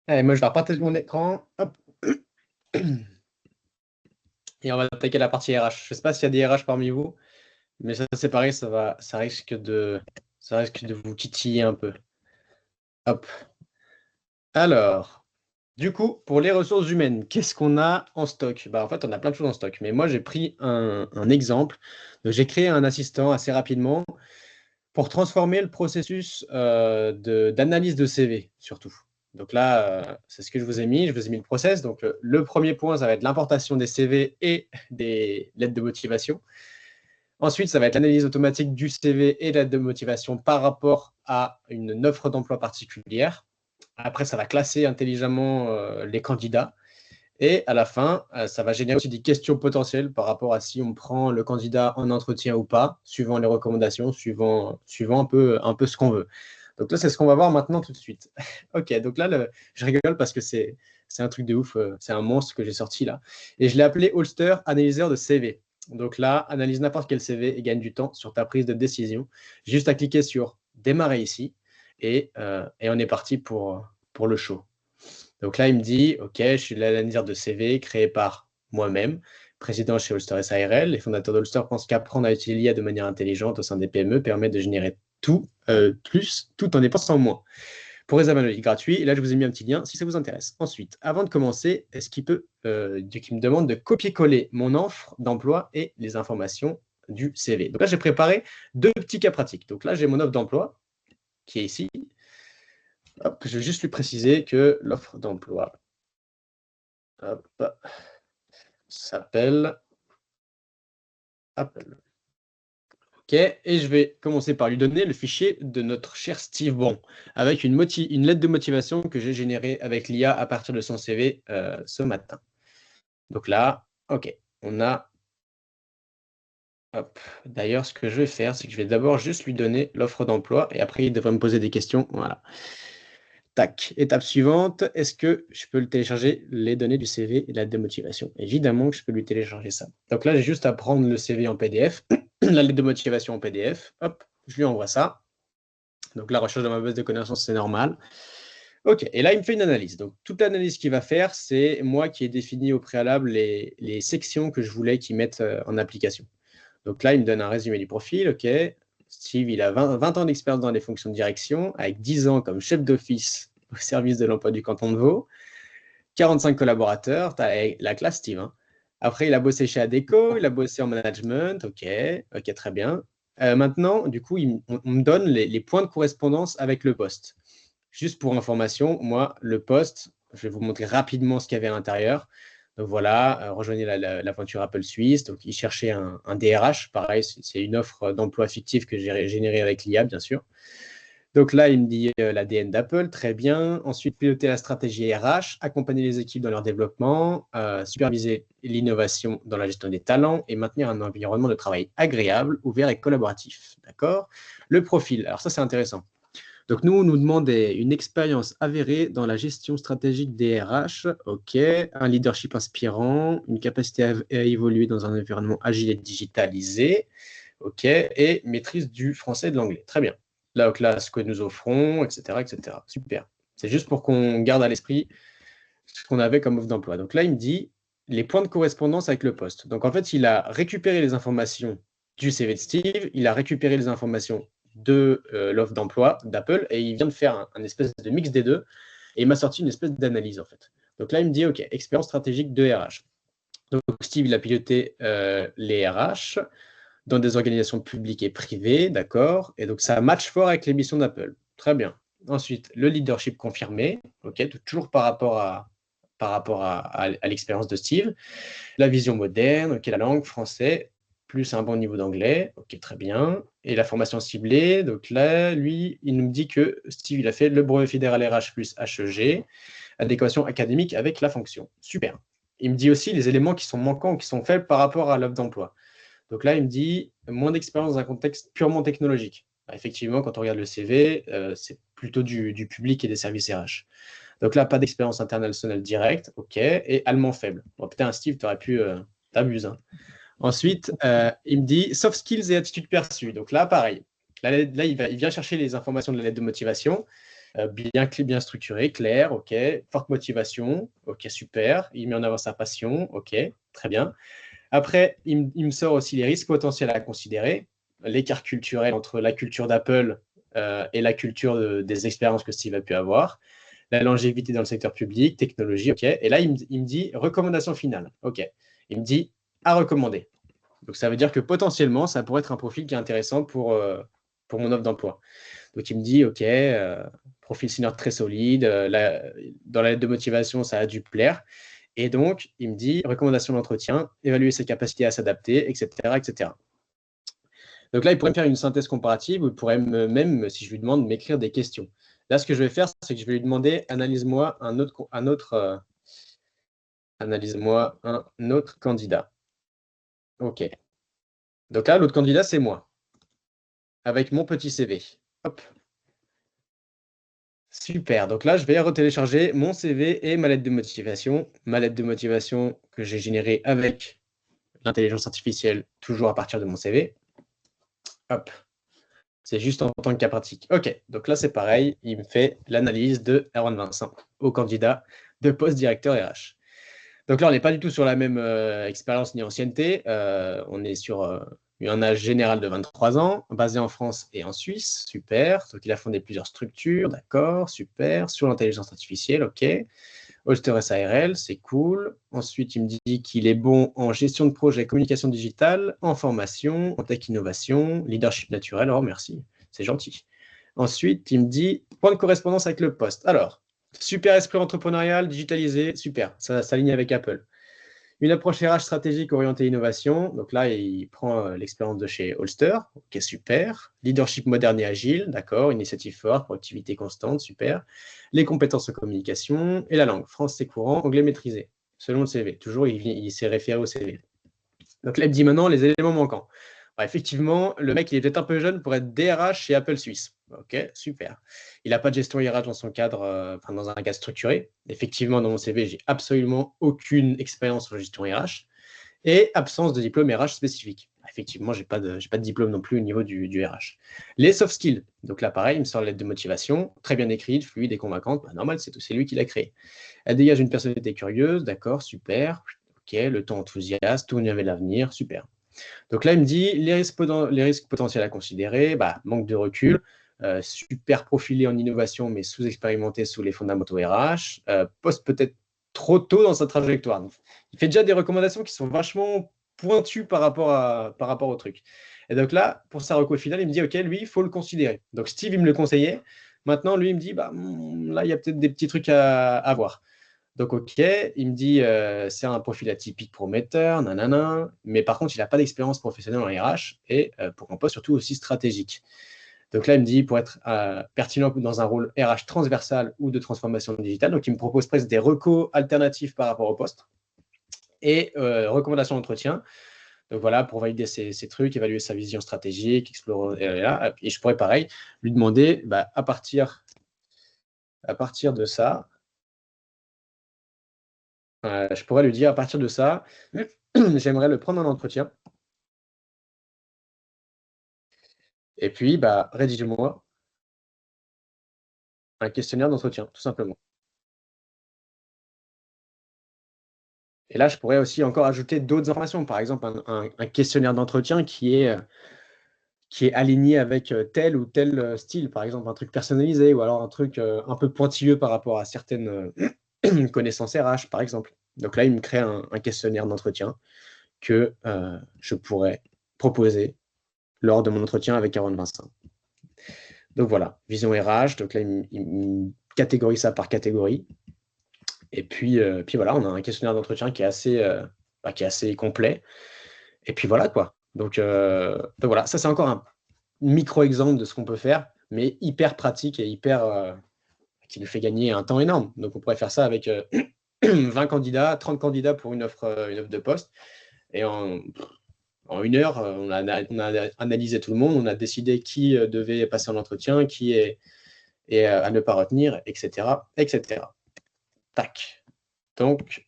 Allez, moi, je vais partager mon écran. Hop. Et on va attaquer la partie RH. Je ne sais pas s'il y a des RH parmi vous, mais ça c'est pareil, ça risque de vous titiller un peu. Hop. Alors, du coup, pour les ressources humaines, qu'est-ce qu'on a en stock? En fait, on a plein de choses en stock, mais moi, j'ai pris un exemple. J'ai créé un assistant assez rapidement pour transformer le processus d'analyse de CV, surtout. Donc là, c'est ce que je vous ai mis. Je vous ai mis le process. Donc, le premier point, ça va être l'importation des CV et des lettres de motivation. Ensuite, ça va être l'analyse automatique du CV et de lettres de motivation par rapport à une offre d'emploi particulière. Après, ça va classer intelligemment les candidats. Et à la fin, ça va générer aussi des questions potentielles par rapport à si on prend le candidat en entretien ou pas, suivant les recommandations, suivant un peu ce qu'on veut. Donc là, c'est ce qu'on va voir maintenant tout de suite. Ok, donc là, je rigole parce que c'est un truc de ouf, c'est un monstre que j'ai sorti là. Et je l'ai appelé Holster Analyseur de CV. Donc là, analyse n'importe quel CV et gagne du temps sur ta prise de décision. Juste à cliquer sur démarrer ici et on est parti pour le show. Donc là, il me dit, OK, je suis l'analyseur de CV créé par moi-même, président chez Holster SARL. Les fondateurs d'Holster pensent qu'apprendre à utiliser l'IA de manière intelligente au sein des PME permet de générer plus, tout en dépensant moins. Pour les analyses gratuits, et là, je vous ai mis un petit lien si ça vous intéresse. Ensuite, avant de commencer, est-ce qu'il me demande de copier-coller mon offre d'emploi et les informations du CV. Donc là, j'ai préparé 2 petits cas pratiques. Donc là, j'ai mon offre d'emploi qui est ici. Hop, je vais juste lui préciser que l'offre d'emploi s'appelle Apple. OK, et je vais commencer par lui donner le fichier de notre cher Steve Bon, avec une lettre de motivation que j'ai générée avec l'IA à partir de son CV ce matin. Donc là, OK, on a... Hop. D'ailleurs, ce que je vais faire, c'est que je vais d'abord juste lui donner l'offre d'emploi, et après, il devrait me poser des questions. Voilà. Tac. Étape suivante, est-ce que je peux le télécharger, les données du CV et la démotivation? Évidemment que je peux lui télécharger ça. Donc là, j'ai juste à prendre le CV en PDF, la lettre de motivation en PDF. Hop, je lui envoie ça. Donc la recherche de ma base de connaissances, c'est normal. OK, et là, il me fait une analyse. Donc toute l'analyse qu'il va faire, c'est moi qui ai défini au préalable les sections que je voulais qu'il mette en application. Donc là, il me donne un résumé du profil. OK, Steve, il a 20 ans d'expérience dans les fonctions de direction, avec 10 ans comme chef d'office au service de l'emploi du canton de Vaud, 45 collaborateurs, tu as la classe Steve. Hein. Après, il a bossé chez Adecco, il a bossé en management. OK, très bien. Maintenant, du coup, on me donne les points de correspondance avec le poste. Juste pour information, moi, le poste, je vais vous montrer rapidement ce qu'il y avait à l'intérieur. Donc voilà, rejoignez l'aventure Apple Suisse. Donc, il cherchait un DRH. Pareil, c'est une offre d'emploi fictive que j'ai générée avec l'IA, bien sûr. Donc là, il me dit l'ADN d'Apple, très bien. Ensuite, piloter la stratégie RH, accompagner les équipes dans leur développement, superviser l'innovation dans la gestion des talents et maintenir un environnement de travail agréable, ouvert et collaboratif. D'accord? Le profil, alors ça, c'est intéressant. Donc, nous, on nous demande une expérience avérée dans la gestion stratégique des RH. OK. Un leadership inspirant, une capacité à évoluer dans un environnement agile et digitalisé. OK. Et maîtrise du français et de l'anglais. Très bien. Donc là, ce que nous offrons, etc., etc. Super. C'est juste pour qu'on garde à l'esprit ce qu'on avait comme offre d'emploi. Donc là, il me dit les points de correspondance avec le poste. Donc, en fait, il a récupéré les informations du CV de Steve, il a récupéré les informations de l'offre d'emploi d'Apple et il vient de faire un espèce de mix des deux et il m'a sorti une espèce d'analyse en fait. Donc là, il me dit, OK, expérience stratégique de RH. Donc Steve, il a piloté les RH dans des organisations publiques et privées, d'accord, et donc ça match fort avec les missions d'Apple. Très bien. Ensuite, le leadership confirmé, OK, toujours par rapport à l'expérience de Steve. La vision moderne, OK, la langue, français, plus un bon niveau d'anglais, OK, très bien. Et la formation ciblée, donc là, lui, il nous dit que Steve, il a fait le brevet fédéral RH plus HEG, adéquation académique avec la fonction. Super. Il me dit aussi les éléments qui sont manquants ou qui sont faibles par rapport à l'offre d'emploi. Donc là, il me dit moins d'expérience dans un contexte purement technologique. Bah, effectivement, quand on regarde le CV, c'est plutôt du public et des services RH. Donc là, pas d'expérience internationale directe, OK, et allemand faible. Bon, putain, Steve, tu aurais pu... t'abuses. Hein. Ensuite, il me dit soft skills et attitudes perçues. Donc là, pareil. Là, il vient chercher les informations de la lettre de motivation. Bien structuré, clair, OK. Forte motivation, OK, super. Il met en avant sa passion, OK, très bien. Après, il me sort aussi les risques potentiels à considérer. L'écart culturel entre la culture d'Apple et la culture des expériences que Steve a pu avoir. La longévité dans le secteur public, technologie, OK. Et là, il me dit recommandation finale, OK. Il me dit à recommander. Donc, ça veut dire que potentiellement, ça pourrait être un profil qui est intéressant pour mon offre d'emploi. Donc, il me dit, OK, profil senior très solide, dans la lettre de motivation, ça a dû plaire. Et donc, il me dit, recommandation d'entretien, évaluer ses capacités à s'adapter, etc., etc. Donc là, il pourrait me faire une synthèse comparative ou il pourrait même, si je lui demande, m'écrire des questions. Là, ce que je vais faire, c'est que je vais lui demander, analyse-moi un autre candidat. OK. Donc là, l'autre candidat, c'est moi, avec mon petit CV. Hop. Super. Donc là, je vais retélécharger mon CV et ma lettre de motivation. Ma lettre de motivation que j'ai générée avec l'intelligence artificielle, toujours à partir de mon CV. Hop. C'est juste en tant que cas pratique. OK. Donc là, c'est pareil. Il me fait l'analyse de Erwan Vincent au candidat de poste directeur RH. Donc là, on n'est pas du tout sur la même expérience ni ancienneté. On est sur un âge général de 23 ans, basé en France et en Suisse. Super. Donc, il a fondé plusieurs structures. D'accord, super. Sur l'intelligence artificielle, OK. Holster SARL, c'est cool. Ensuite, il me dit qu'il est bon en gestion de projet, communication digitale, en formation, en tech innovation, leadership naturel. Oh, merci, c'est gentil. Ensuite, il me dit point de correspondance avec le poste. Alors, super esprit entrepreneurial, digitalisé, super, ça s'aligne avec Apple. Une approche RH stratégique orientée innovation. Donc là, il prend l'expérience de chez Holster. Ok, super. Leadership moderne et agile. D'accord. Initiative forte, proactivité constante. Super. Les compétences en communication et la langue. Français courant, anglais maîtrisé. Selon le CV. Toujours, il s'est référé au CV. Donc là, il me dit maintenant les éléments manquants. Bah, effectivement, le mec, il est peut-être un peu jeune pour être DRH chez Apple Suisse. Ok, super. Il n'a pas de gestion RH dans son cadre, dans un cadre structuré. Effectivement, dans mon CV, j'ai absolument aucune expérience en gestion RH et absence de diplôme RH spécifique. Effectivement, je n'ai pas de diplôme non plus au niveau du RH. Les soft skills. Donc là, pareil, il me sort la lettre de motivation, très bien écrite, fluide et convaincante. Bah, normal, c'est lui qui l'a créée. Elle dégage une personnalité curieuse, d'accord, super. Ok, le temps enthousiaste, tourné vers l'avenir, super. Donc là, il me dit les risques potentiels à considérer, manque de recul, super profilé en innovation, mais sous-expérimenté sous les fondamentaux RH, poste peut-être trop tôt dans sa trajectoire. Donc, il fait déjà des recommandations qui sont vachement pointues par rapport au truc. Et donc là, pour sa reco finale, il me dit, OK, lui, il faut le considérer. Donc Steve, il me le conseillait. Maintenant, lui, il me dit, là, il y a peut-être des petits trucs à voir. Donc, OK, il me dit c'est un profil atypique prometteur, nanana, mais par contre, il n'a pas d'expérience professionnelle en RH et pour un poste surtout aussi stratégique. Donc là, il me dit pour être pertinent dans un rôle RH transversal ou de transformation digitale, donc il me propose presque des recos alternatifs par rapport au poste et recommandations d'entretien. Donc voilà, pour valider ces trucs, évaluer sa vision stratégique, explorer, et je pourrais pareil lui demander à partir de ça. Je pourrais lui dire à partir de ça, j'aimerais le prendre en entretien. Et puis, rédige-moi un questionnaire d'entretien, tout simplement. Et là, je pourrais aussi encore ajouter d'autres informations. Par exemple, un questionnaire d'entretien qui est aligné avec tel ou tel style. Par exemple, un truc personnalisé ou alors un truc un peu pointilleux par rapport à certaines connaissances RH, par exemple. Donc là, il me crée un questionnaire d'entretien que je pourrais proposer lors de mon entretien avec Aaron Vincent. Donc voilà, vision RH. Donc là, il me catégorise ça par catégorie. Et puis voilà, on a un questionnaire d'entretien qui est assez complet. Et puis voilà quoi. Donc voilà, ça c'est encore un micro-exemple de ce qu'on peut faire, mais hyper pratique et qui nous fait gagner un temps énorme. Donc on pourrait faire ça avec 20 candidats, 30 candidats pour une offre de poste. Et en 1 heure, on a analysé tout le monde, on a décidé qui devait passer en entretien, qui est à ne pas retenir, etc. etc. Tac. Donc,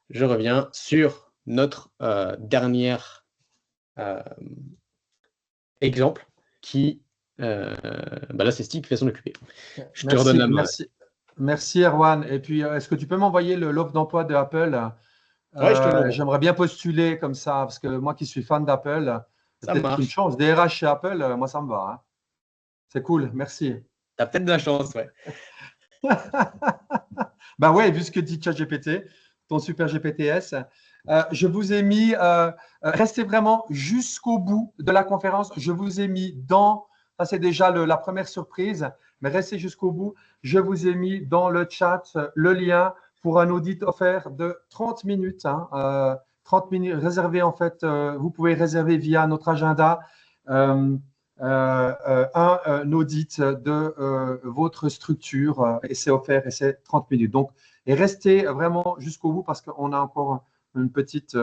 je reviens sur notre dernier exemple qui, là, c'est Steve qui fait s'en occuper. Je te redonne la main. Merci, Erwan. Et puis, est-ce que tu peux m'envoyer l'offre d'emploi de Apple? Ouais, je te l'envoie. J'aimerais bien postuler comme ça, parce que moi qui suis fan d'Apple, c'est peut-être une chance. DRH chez Apple, moi, ça me va. Hein. C'est cool, merci. Tu as peut-être de la chance, ouais. Ouais, vu ce que dit ChatGPT, ton super GPTS, je vous ai mis, restez vraiment jusqu'au bout de la conférence. Je vous ai mis ça c'est déjà la première surprise, mais restez jusqu'au bout. Je vous ai mis dans le chat le lien pour un audit offert de 30 minutes. 30 minutes réservé en fait, vous pouvez réserver via notre agenda. Un audit de votre structure et c'est offert et c'est 30 minutes. Donc, et restez vraiment jusqu'au bout parce qu'on a encore une petite,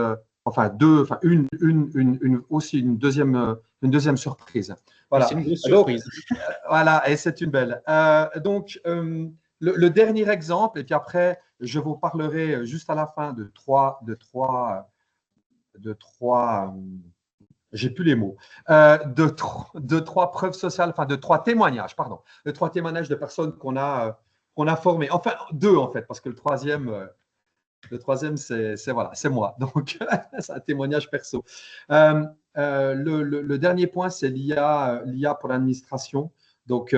aussi une deuxième surprise. Voilà. C'est une grosse surprise. Donc, voilà, et c'est une belle. Le dernier exemple, et puis après, je vous parlerai juste à la fin de trois j'ai plus les mots, de trois preuves sociales, enfin de 3 témoignages, pardon, de 3 témoignages de personnes qu'on a formées. Enfin, 2 en fait, parce que le troisième, Le troisième, voilà, c'est moi. Donc, c'est un témoignage perso. Le dernier point, c'est l'IA pour l'administration. Donc,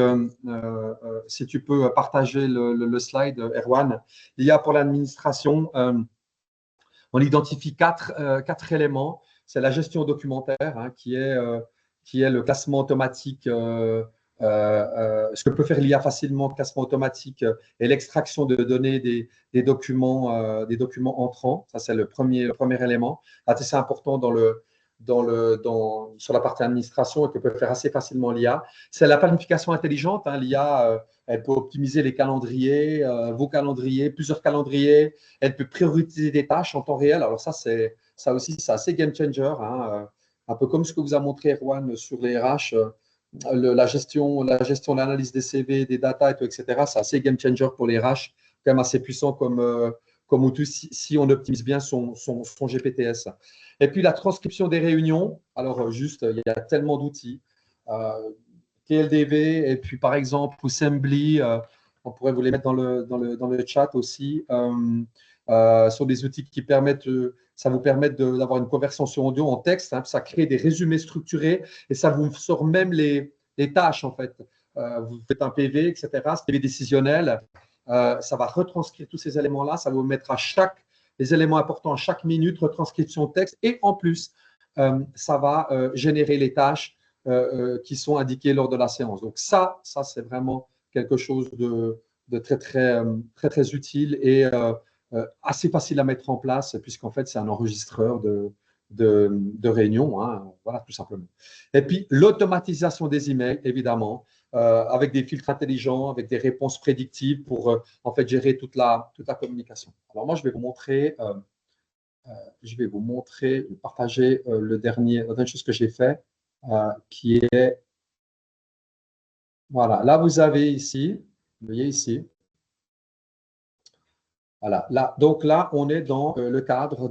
si tu peux partager le slide, Erwan. L'IA pour l'administration, on identifie quatre éléments. C'est la gestion documentaire, hein, qui est le classement automatique, ce que peut faire l'IA facilement, le classement automatique et l'extraction de données des documents entrants. Ça, c'est le premier élément. C'est important sur la partie administration et que peut faire assez facilement l'IA. C'est la planification intelligente, hein. L'IA, elle peut optimiser les calendriers, vos calendriers, plusieurs calendriers. Elle peut prioriser des tâches en temps réel. Alors ça aussi, c'est assez game changer, hein. Un peu comme ce que vous a montré Erwan sur les RH, la gestion, l'analyse des CV, des data, et tout, etc. C'est assez game changer pour les RH, quand même assez puissant comme outil si on optimise bien son GPTS. Et puis la transcription des réunions. Alors juste, il y a tellement d'outils. TLDV et puis par exemple Assembly, on pourrait vous les mettre dans le chat aussi. Sont des outils qui ça vous permet d'avoir une conversion audio en texte, hein, ça crée des résumés structurés et ça vous sort même les tâches en fait. Vous faites un PV, etc., ce PV décisionnel, ça va retranscrire tous ces éléments-là, ça va vous mettre les éléments importants à chaque minute, retranscription de texte et en plus, ça va générer les tâches qui sont indiquées lors de la séance. Donc ça c'est vraiment quelque chose de très utile et assez facile à mettre en place, puisqu'en fait, c'est un enregistreur de réunion, hein, voilà, tout simplement. Et puis, l'automatisation des emails, évidemment, avec des filtres intelligents, avec des réponses prédictives pour, en fait, gérer toute la communication. Alors, moi, je vais vous montrer, partager la dernière chose que j'ai fait, qui est, voilà, là, vous avez ici, vous voyez ici, voilà. Donc là, on est dans le cadre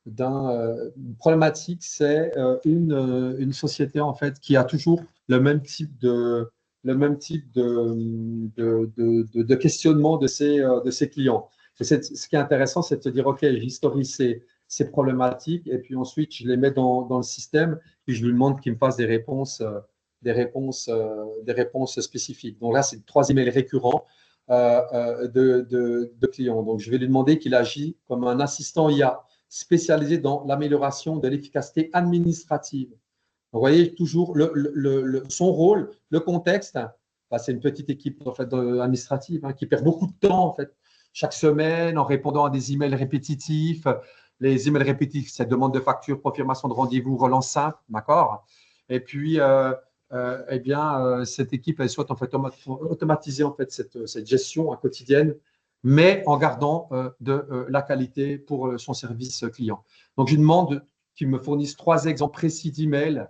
d'une problématique, c'est une société en fait qui a toujours le même type de questionnement de ses clients. Et ce qui est intéressant, c'est de se dire, OK, j'historise ces problématiques et puis ensuite, je les mets dans le système et je lui demande qu'il me fasse des réponses spécifiques. Donc là, c'est le troisième email récurrent de clients. Donc, je vais lui demander qu'il agit comme un assistant IA spécialisé dans l'amélioration de l'efficacité administrative. Vous voyez toujours son rôle, le contexte. C'est une petite équipe en fait, administrative, hein, qui perd beaucoup de temps en fait, chaque semaine en répondant à des emails répétitifs. Les emails répétitifs, c'est demande de facture, confirmation de rendez-vous, relance simple, d'accord. Et puis, eh bien, cette équipe, elle souhaite en fait automatiser en fait cette gestion quotidienne, mais en gardant de la qualité pour son service client. Donc, je lui demande qu'il me fournisse 3 exemples précis d'emails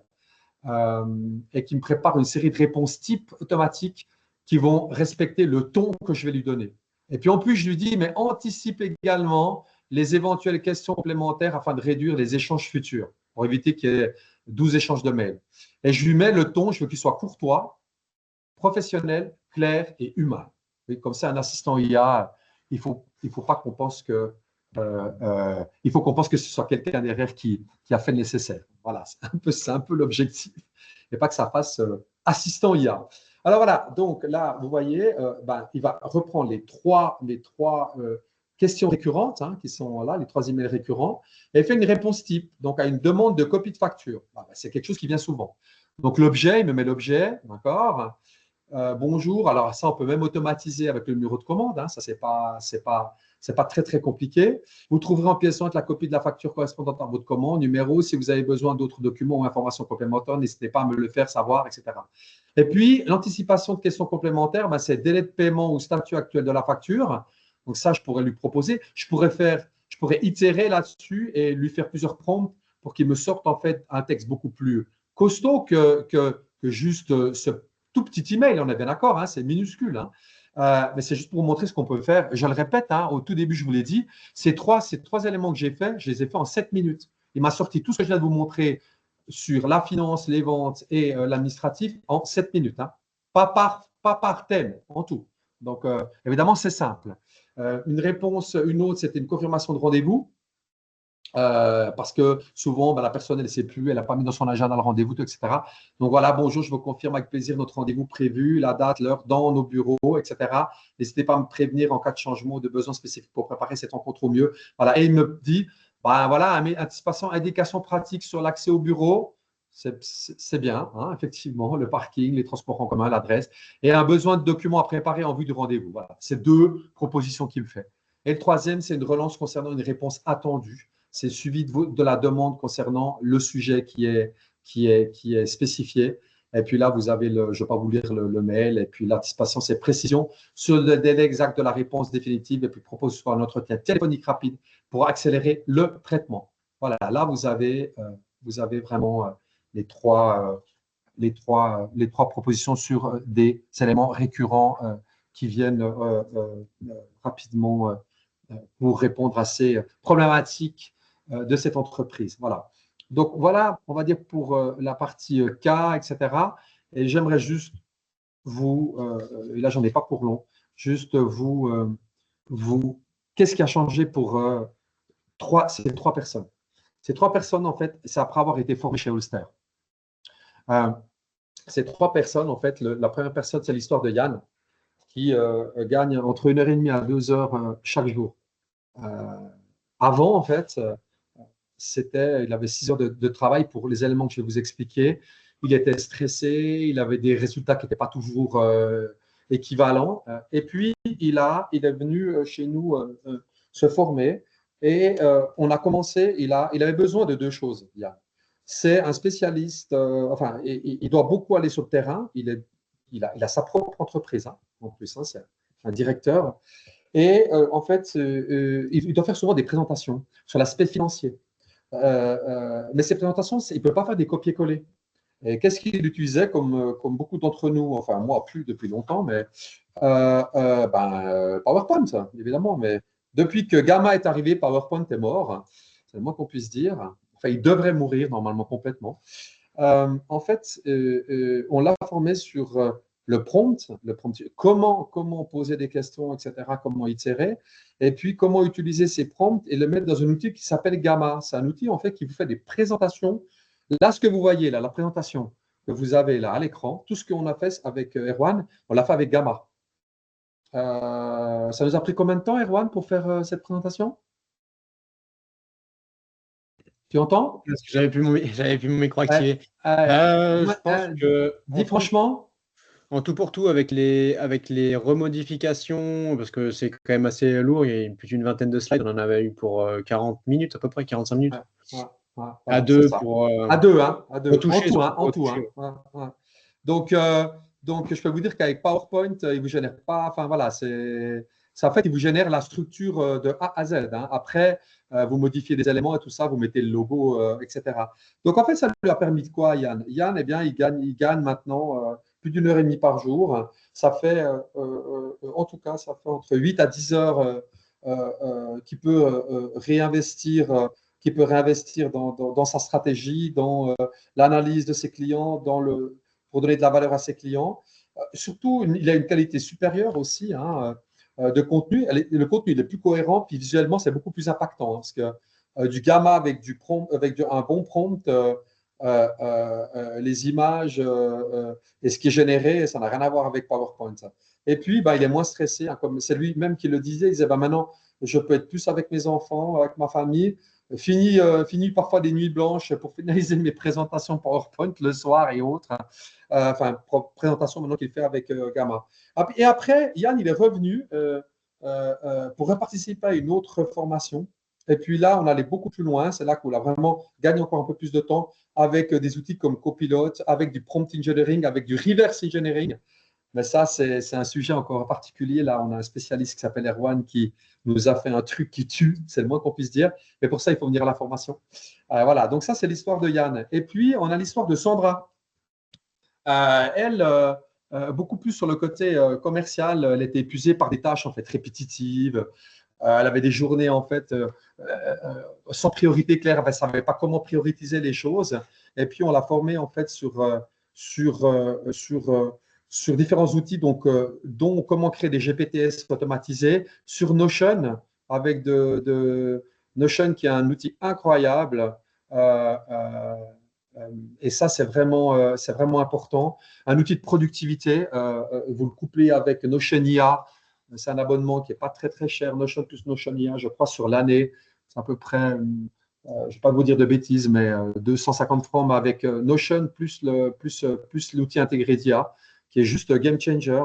et qu'il me prépare une série de réponses types automatiques qui vont respecter le ton que je vais lui donner. Et puis en plus, je lui dis, mais anticipe également les éventuelles questions complémentaires afin de réduire les échanges futurs, pour éviter qu'il y ait 12 échanges de mails. Et je lui mets le ton, je veux qu'il soit courtois, professionnel, clair et humain. Et comme c'est un assistant IA, il faut pas qu'on pense que il faut qu'on pense que ce soit quelqu'un derrière qui a fait le nécessaire. Voilà, c'est un peu l'objectif. Et pas que ça fasse assistant IA. Alors voilà, donc là, vous voyez, il va reprendre les trois questions récurrentes, hein, qui sont là, les 3 emails récurrents, et il fait une réponse type, donc à une demande de copie de facture. C'est quelque chose qui vient souvent. Donc l'objet, il me met l'objet, d'accord. Bonjour. Alors ça, on peut même automatiser avec le numéro de commande, hein. Ça, c'est pas très compliqué. Vous trouverez en pièce jointe la copie de la facture correspondante à votre commande, numéro. Si vous avez besoin d'autres documents ou informations complémentaires, n'hésitez pas à me le faire savoir, etc. Et puis, l'anticipation de questions complémentaires, c'est délai de paiement ou statut actuel de la facture. Donc ça, je pourrais lui proposer. Je pourrais itérer là-dessus et lui faire plusieurs prompts pour qu'il me sorte en fait un texte beaucoup plus costaud que juste ce tout petit email. On est bien d'accord, hein, c'est minuscule, hein. Mais c'est juste pour vous montrer ce qu'on peut faire. Je le répète, hein, au tout début, je vous l'ai dit, ces trois éléments que j'ai faits, je les ai faits en 7 minutes. Il m'a sorti tout ce que je viens de vous montrer sur la finance, les ventes et l'administratif en 7 minutes. Hein. Pas par thème, en tout. Donc, évidemment, c'est simple. Une réponse, une autre, c'était une confirmation de rendez-vous. Parce que souvent, la personne, elle ne sait plus, elle n'a pas mis dans son agenda le rendez-vous, etc. Donc voilà, bonjour, je vous confirme avec plaisir notre rendez-vous prévu, la date, l'heure, dans nos bureaux, etc. N'hésitez pas à me prévenir en cas de changement ou de besoin spécifique pour préparer cette rencontre au mieux. Voilà. Et il me dit, voilà, anticipation, indication pratique sur l'accès au bureau. C'est bien, hein, effectivement, le parking, les transports en commun, l'adresse, et un besoin de documents à préparer en vue du rendez-vous. Voilà, c'est deux propositions qu'il me fait. Et le troisième, c'est une relance concernant une réponse attendue. C'est suivi de la demande concernant le sujet qui est spécifié. Et puis là, vous avez je ne vais pas vous lire le mail. Et puis l'anticipation, c'est précision sur le délai exact de la réponse définitive. Et puis propose soit un entretien téléphonique rapide pour accélérer le traitement. Voilà, là, vous avez vraiment les trois propositions sur des éléments récurrents qui viennent rapidement pour répondre à ces problématiques de cette entreprise. Voilà. Donc, voilà, on va dire pour la partie cas, etc. Et j'aimerais juste et là, j'en ai pas pour long, juste qu'est-ce qui a changé pour ces trois personnes? Ces trois personnes, en fait, c'est après avoir été formées chez Ulster. Ces trois personnes, en fait, la première personne, c'est l'histoire de Yann, qui gagne entre 1h30 à 2h chaque jour. Avant, en fait, il avait 6 heures de travail pour les éléments que je vais vous expliquer. Il était stressé, il avait des résultats qui n'étaient pas toujours équivalents. Et puis, il est venu chez nous se former et on a commencé, il avait besoin de deux choses. C'est un spécialiste, il doit beaucoup aller sur le terrain. Il a sa propre entreprise, hein, en plus, hein, c'est un directeur. Et en fait, il doit faire souvent des présentations sur l'aspect financier. Mais ces présentations, il ne peut pas faire des copier-coller. Et qu'est-ce qu'il utilisait comme beaucoup d'entre nous, enfin moi plus depuis longtemps, mais PowerPoint, évidemment. Mais depuis que Gamma est arrivé, PowerPoint est mort, c'est le moins qu'on puisse dire. Enfin, il devrait mourir normalement complètement. En fait, on l'a formé sur le prompt, comment poser des questions, etc., comment itérer, et puis comment utiliser ces prompts et le mettre dans un outil qui s'appelle Gamma. C'est un outil en fait qui vous fait des présentations. Là, ce que vous voyez, là, la présentation que vous avez là à l'écran, tout ce qu'on a fait avec Erwan, on l'a fait avec Gamma. Ça nous a pris combien de temps, Erwan, pour faire cette présentation? Tu entends? Parce que j'avais plus mon micro activé. Je pense que dis franchement. En tout pour tout, avec les remodifications, parce que c'est quand même assez lourd, il y a plus d'une vingtaine de slides, on en avait eu pour 40 minutes, à peu près 45 minutes. Voilà, à deux pour. À deux, hein, à deux. Retoucher, en tout. Hein. Donc, je peux vous dire qu'avec PowerPoint, il ne vous génère pas. Enfin, voilà, en fait, il vous génère la structure de A à Z. Hein. Après, vous modifiez des éléments et tout ça, vous mettez le logo, etc. Donc, en fait, ça lui a permis de quoi, Yann? Yann, eh bien, il gagne maintenant plus d'1h30 par jour. Ça fait, en tout cas, ça fait entre 8 à 10 heures qu'il peut réinvestir. Qui peut réinvestir dans sa stratégie, dans l'analyse de ses clients, pour donner de la valeur à ses clients. Surtout, il a une qualité supérieure aussi hein, de contenu. Le contenu il est plus cohérent, puis visuellement, c'est beaucoup plus impactant. Hein, parce que du gamma avec un bon prompt, les images et ce qui est généré, ça n'a rien à voir avec PowerPoint. Ça. Et puis, il est moins stressé. Hein, comme c'est lui-même qui le disait. Il disait, maintenant, je peux être plus avec mes enfants, avec ma famille. Fini parfois des nuits blanches pour finaliser mes présentations PowerPoint le soir et autres. Présentation maintenant qu'il fait avec Gamma. Et après, Yann, il est revenu pour participer à une autre formation. Et puis là, on allait beaucoup plus loin. C'est là qu'on a vraiment gagné encore un peu plus de temps avec des outils comme Copilot, avec du prompt engineering, avec du reverse engineering. Mais ça, c'est un sujet encore particulier. Là, on a un spécialiste qui s'appelle Erwan qui nous a fait un truc qui tue, c'est le moins qu'on puisse dire. Mais pour ça, il faut venir à la formation. Voilà, donc ça, c'est l'histoire de Yann. Et puis, on a l'histoire de Sandra. Elle, beaucoup plus sur le côté commercial, elle était épuisée par des tâches en fait répétitives. Elle avait des journées en fait sans priorité claire. Elle ne savait pas comment prioriser les choses. Et puis, on l'a formée en fait sur sur différents outils, donc, dont comment créer des GPTS automatisés, sur Notion, avec Notion qui est un outil incroyable. Et ça, c'est vraiment important. Un outil de productivité, vous le couplez avec Notion IA. C'est un abonnement qui n'est pas très, très cher. Notion plus Notion IA, je crois, sur l'année. C'est à peu près, je ne vais pas vous dire de bêtises, mais 250 francs, mais avec Notion plus l'outil intégré d'IA, qui est juste game changer.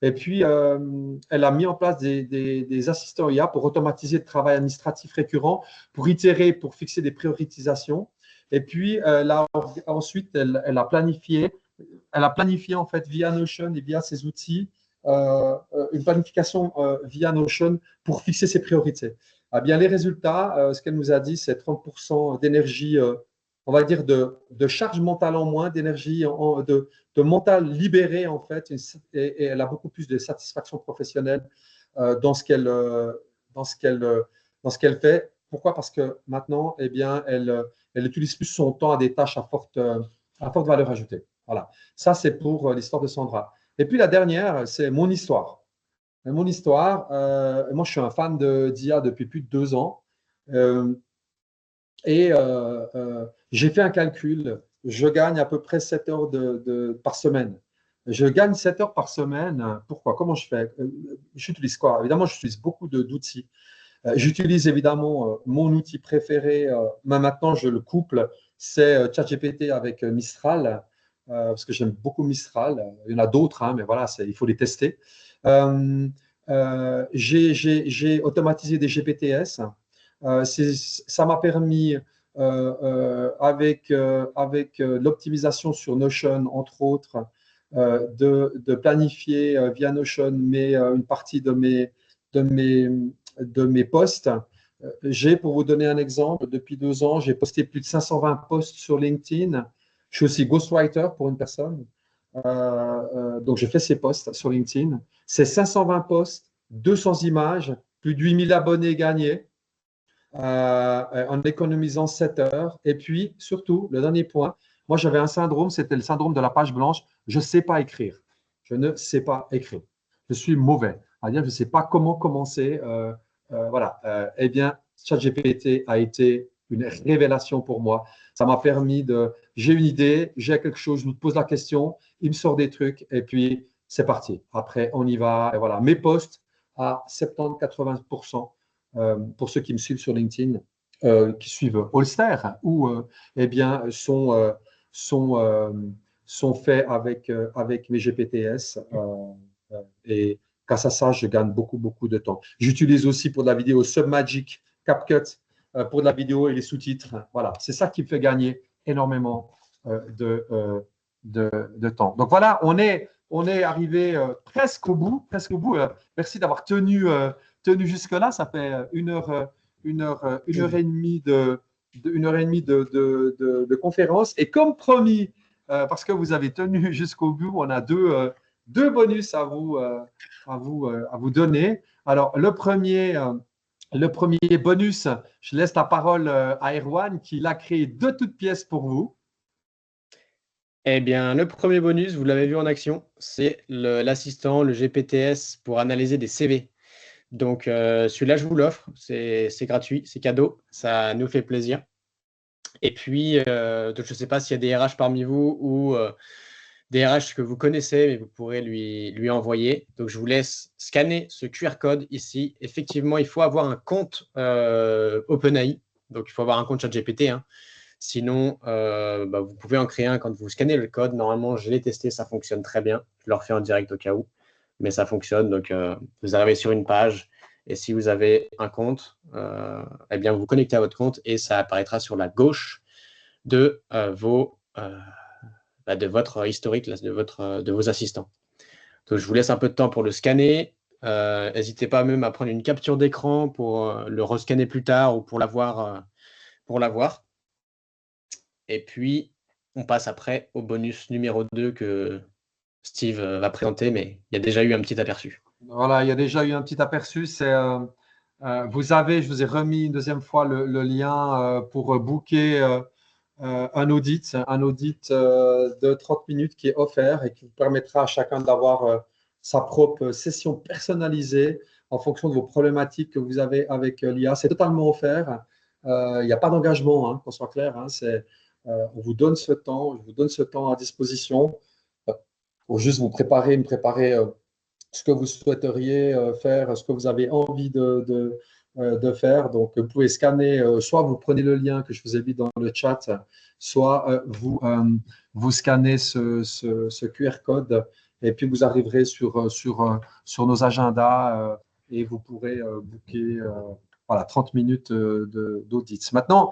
Et puis, elle a mis en place des assistants IA pour automatiser le travail administratif récurrent, pour itérer, pour fixer des prioritisations. Et puis, ensuite, elle a planifié en fait via Notion et via ses outils une planification via Notion pour fixer ses priorités. Ah bien, les résultats, ce qu'elle nous a dit, c'est 30% d'énergie, on va dire de charge mentale en moins, d'énergie, de mental libéré en fait, et elle a beaucoup plus de satisfaction professionnelle dans ce qu'elle fait. Pourquoi? Parce que maintenant, eh bien, elle utilise plus son temps à des tâches à forte valeur ajoutée. Voilà. Ça, c'est pour l'histoire de Sandra. Et puis la dernière, c'est mon histoire. Mon histoire, moi, je suis un fan d'IA depuis plus de 2 ans. J'ai fait un calcul. Je gagne à peu près 7 heures par semaine. Je gagne 7 heures par semaine. Pourquoi? Comment je fais? J'utilise quoi? Évidemment, j'utilise beaucoup d'outils. J'utilise évidemment mon outil préféré, mais maintenant je le couple, c'est ChatGPT avec Mistral, parce que j'aime beaucoup Mistral. Il y en a d'autres, hein, mais voilà, il faut les tester. J'ai automatisé des GPTS. Ça m'a permis, avec l'optimisation sur Notion, entre autres, de planifier via Notion une partie de mes posts. Pour vous donner un exemple, depuis 2 ans, j'ai posté plus de 520 posts sur LinkedIn. Je suis aussi ghostwriter pour une personne. Donc, je fais ces posts sur LinkedIn. C'est 520 posts, 200 images, plus de 8000 abonnés gagnés en économisant 7 heures. Et puis, surtout, le dernier point, moi, j'avais un syndrome, c'était le syndrome de la page blanche. Je ne sais pas écrire. Je ne sais pas écrire. Je suis mauvais. C'est-à-dire, je ne sais pas comment commencer. Voilà. Eh bien, ChatGPT a été une révélation pour moi. Ça m'a permis j'ai une idée, j'ai quelque chose, je me pose la question, il me sort des trucs et puis c'est parti. Après, on y va. Et voilà. Mes posts à 70-80%, pour ceux qui me suivent sur LinkedIn, qui suivent Allster, eh bien, sont faits avec mes GPTS. Et grâce à ça, je gagne beaucoup, beaucoup de temps. J'utilise aussi pour de la vidéo Submagic, CapCut, pour de la vidéo et les sous-titres. Voilà, c'est ça qui me fait gagner énormément de temps. Donc voilà, on est arrivé presque au bout. Merci d'avoir tenu jusque-là. Ça fait une heure et demie de conférence. Et comme promis, parce que vous avez tenu jusqu'au bout, on a deux bonus à vous donner. Alors, le premier bonus, je laisse la parole à Erwan qui l'a créé de toutes pièces pour vous. Eh bien, le premier bonus, vous l'avez vu en action, c'est l'assistant, le GPTS pour analyser des CV. Donc, celui-là, je vous l'offre. C'est gratuit, c'est cadeau. Ça nous fait plaisir. Et puis, donc, je ne sais pas s'il y a des RH parmi vous ou des RH que vous connaissez, mais vous pourrez lui envoyer. Donc, je vous laisse scanner ce QR code ici. Effectivement, il faut avoir un compte OpenAI. Donc, il faut avoir un compte ChatGPT. Hein. Sinon, vous pouvez en créer un quand vous scannez le code. Normalement, je l'ai testé, ça fonctionne très bien. Je le refais en direct au cas où, mais ça fonctionne. Donc, vous arrivez sur une page et si vous avez un compte, eh bien, vous vous connectez à votre compte et ça apparaîtra sur la gauche de votre historique, de vos assistants. Donc, je vous laisse un peu de temps pour le scanner. N'hésitez pas même à prendre une capture d'écran pour le rescanner plus tard ou pour l'avoir. Et puis, on passe après au bonus numéro 2 que Steve va présenter, mais il y a déjà eu un petit aperçu. Voilà, il y a déjà eu un petit aperçu. Je vous ai remis une deuxième fois le lien pour booker un audit de 30 minutes qui est offert et qui vous permettra à chacun d'avoir sa propre session personnalisée en fonction de vos problématiques que vous avez avec l'IA. C'est totalement offert. Il n'y a pas d'engagement, hein, qu'on soit clair. Hein, on vous donne ce temps, je vous donne ce temps à disposition pour juste me préparer ce que vous souhaiteriez faire, ce que vous avez envie de faire. Donc, vous pouvez scanner, soit vous prenez le lien que je vous ai mis dans le chat, soit vous scannez ce QR code et puis vous arriverez sur nos agendas et vous pourrez booker voilà, 30 minutes d'audit. Maintenant,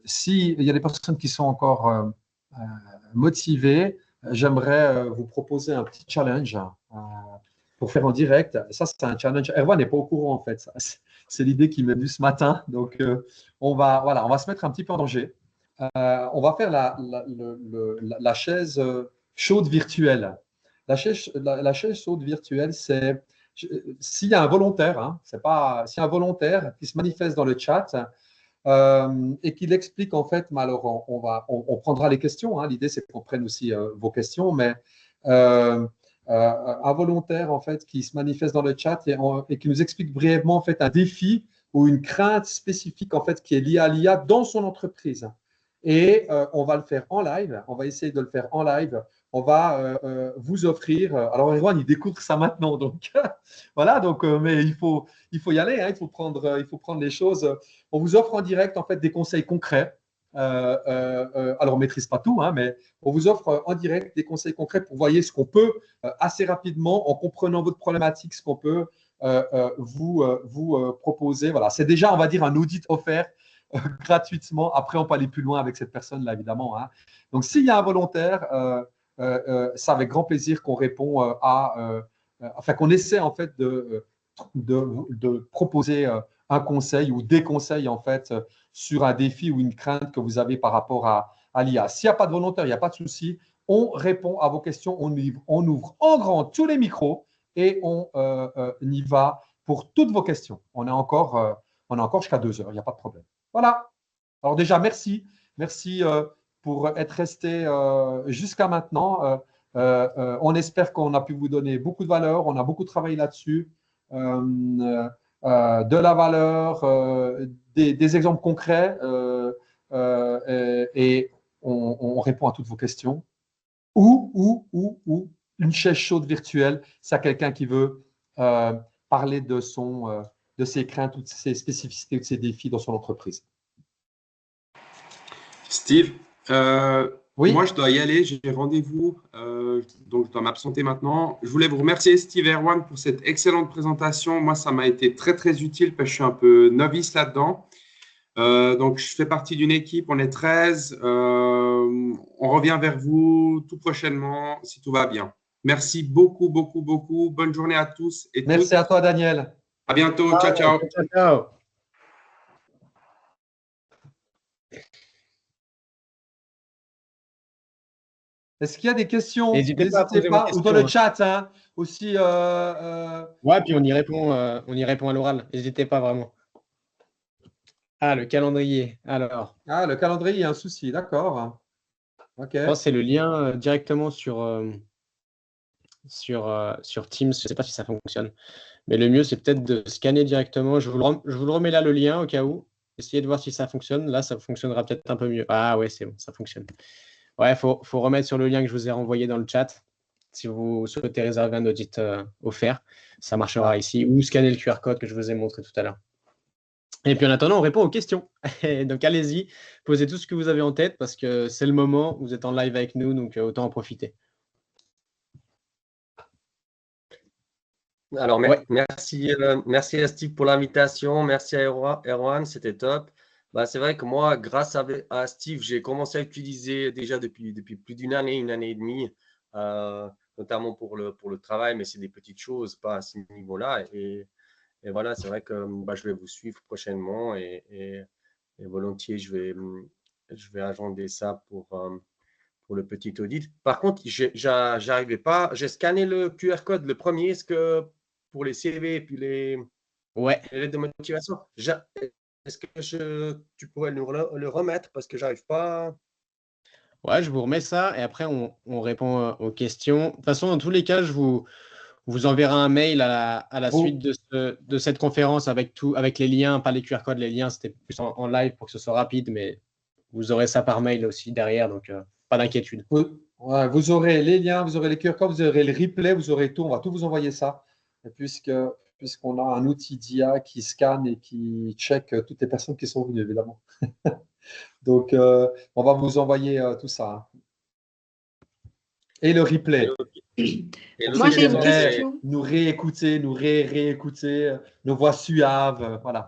s'il y a des personnes qui sont encore motivées, j'aimerais vous proposer un petit challenge pour faire en direct. Ça, c'est un challenge. Erwan n'est pas au courant, en fait. C'est l'idée qui m'est venue ce matin. Donc, voilà, on va se mettre un petit peu en danger. On va faire la chaise chaude virtuelle. La chaise chaude virtuelle, c'est s'il y a un volontaire, hein, c'est pas, s'il y a un volontaire qui se manifeste dans le chat et qu'il explique en fait, mais alors on prendra les questions. Hein, l'idée, c'est qu'on prenne aussi vos questions, mais un volontaire en fait qui se manifeste dans le chat et qui nous explique brièvement en fait un défi ou une crainte spécifique en fait qui est liée à l'IA dans son entreprise. Et on va le faire en live. On va essayer de le faire en live. On va vous offrir. Alors, Erwan, il découvre ça maintenant. Donc, voilà. Donc, mais il faut y aller. Hein, il faut prendre les choses. On vous offre en direct, en fait, des conseils concrets. Alors, on ne maîtrise pas tout, hein, mais on vous offre en direct des conseils concrets pour voir ce qu'on peut assez rapidement, en comprenant votre problématique, ce qu'on peut vous proposer. Voilà. C'est déjà, on va dire, un audit offert gratuitement. Après, on peut aller plus loin avec cette personne-là, évidemment. Hein. Donc, s'il y a un volontaire, c'est avec grand plaisir qu'on répond enfin, qu'on essaie en fait de proposer un conseil ou des conseils en fait sur un défi ou une crainte que vous avez par rapport à l'IA. S'il n'y a pas de volontaire, il n'y a pas de souci. On répond à vos questions, on ouvre en grand tous les micros et on y va pour toutes vos questions. On a encore jusqu'à 2 heures, il n'y a pas de problème. Voilà. Alors déjà, merci. Merci pour être resté jusqu'à maintenant. On espère qu'on a pu vous donner beaucoup de valeur. On a beaucoup travaillé là-dessus. De la valeur, des exemples concrets et on répond à toutes vos questions. Ou une chaise chaude virtuelle, c'est à quelqu'un qui veut parler de ses craintes, de ses spécificités, de ses défis dans son entreprise. Steve, oui. Moi, je dois y aller. J'ai rendez-vous, donc je dois m'absenter maintenant. Je voulais vous remercier, Steve et Erwan, pour cette excellente présentation. Moi, ça m'a été très, très utile parce que je suis un peu novice là-dedans. Donc, je fais partie d'une équipe, on est 13. On revient vers vous tout prochainement, si tout va bien. Merci beaucoup, beaucoup, beaucoup. Bonne journée à tous et toutes. Merci à toi, Daniel. À bientôt. Ciao, ciao. Ciao, ciao. Est-ce qu'il y a des questions? N'hésitez pas à poser vos questions, ou dans le chat hein, aussi. Ouais, puis on y répond à l'oral. N'hésitez pas vraiment. Ah, le calendrier. Alors, Ah, le calendrier, il y a un souci, d'accord. Ok. je pense que c'est le lien directement sur Teams. Je ne sais pas si ça fonctionne. Mais le mieux, c'est peut-être de scanner directement. Je vous le remets là, le lien, au cas où. Essayez de voir si ça fonctionne. Là, ça fonctionnera peut-être un peu mieux. Ah ouais, c'est bon, ça fonctionne. Ouais, il faut remettre sur le lien que je vous ai renvoyé dans le chat. Si vous souhaitez réserver un audit offert, ça marchera ici. Ou scanner le QR code que je vous ai montré tout à l'heure. Et puis en attendant, on répond aux questions. Donc allez-y, posez tout ce que vous avez en tête parce que c'est le moment. Vous êtes en live avec nous, donc autant en profiter. Alors, merci à Steve pour l'invitation. Merci à Erwan, c'était top. Bah, c'est vrai que moi, grâce à Steve, j'ai commencé à utiliser déjà depuis plus d'une année, 1 an et demi, notamment pour le travail, mais c'est des petites choses, pas à ce niveau-là. Et voilà, c'est vrai que je vais vous suivre prochainement et volontiers, je vais agender ça pour le petit audit. Par contre, j'arrivais pas. J'ai scanné le QR code, le premier. Est-ce que pour les CV et puis les lettres de motivation, Est-ce que tu pourrais le remettre parce que j'arrive pas. Ouais, je vous remets ça et après, on répond aux questions. De toute façon, dans tous les cas, je vous enverrai un mail à la suite Vous, de cette conférence avec avec les liens, pas les QR codes, les liens, c'était plus en live pour que ce soit rapide, mais vous aurez ça par mail aussi derrière, donc pas d'inquiétude. ouais, vous aurez les liens, vous aurez les QR codes, vous aurez le replay, vous aurez tout. On va tout vous envoyer ça. Et puisqu'on a un outil d'IA qui scanne et qui check toutes les personnes qui sont venues, évidemment. Donc, on va vous envoyer tout ça, hein. Et le Et replay. le, et Pour le ceux Moi, qui j'ai une deuxième, aimeraient c'est. question. nous réécouter, nous réécouter, nos voix suaves, voilà.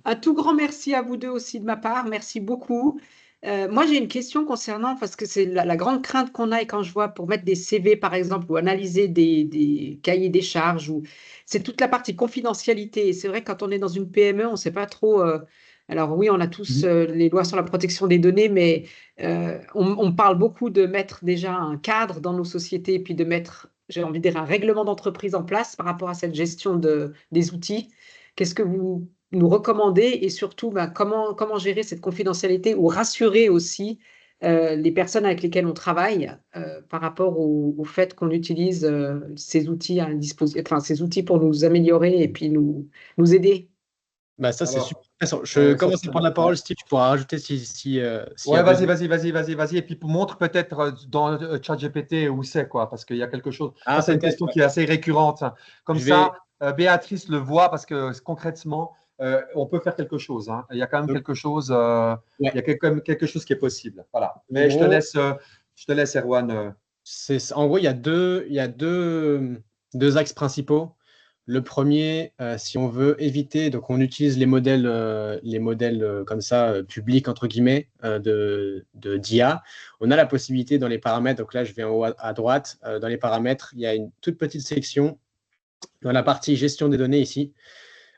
Un tout grand merci à vous deux aussi de ma part. Merci beaucoup. Moi, j'ai une question concernant, parce que c'est la grande crainte qu'on a et quand je vois pour mettre des CV, par exemple, ou analyser des cahiers des charges, c'est toute la partie confidentialité. Et c'est vrai, quand on est dans une PME, on ne sait pas trop. Alors oui, on a tous les lois sur la protection des données, mais on parle beaucoup de mettre déjà un cadre dans nos sociétés, puis de mettre, j'ai envie de dire, un règlement d'entreprise en place par rapport à cette gestion des outils. Qu'est-ce que vous nous recommander et surtout comment gérer cette confidentialité ou rassurer aussi les personnes avec lesquelles on travaille par rapport au fait qu'on utilise ces outils ces outils pour nous améliorer et puis nous aider. Bah, ça, c'est super Alors, intéressant. Je ouais, ça, commence à prendre la ouais. parole, Steve, tu pourras rajouter s'il y a Ouais, vas-y, besoin. vas-y, vas-y, vas-y, vas-y. Et puis montre peut-être dans ChatGPT où c'est, quoi, parce qu'il y a quelque chose. Ça, Ah, c'est une peut-être, question ouais. qui est assez récurrente. Comme Je vais. ça, Béatrice le voit parce que concrètement, on peut faire quelque chose, hein. Il y a quand même Donc, quelque chose, il y ouais. a quand même quelque chose qui est possible. Voilà. En Mais gros, je te laisse, Erwan. en gros, il y a deux axes principaux. Le premier, si on veut éviter, donc on utilise les modèles comme ça, publics, entre guillemets, d'IA. On a la possibilité dans les paramètres, donc là je vais en haut à droite, dans les paramètres, il y a une toute petite section dans la partie gestion des données ici.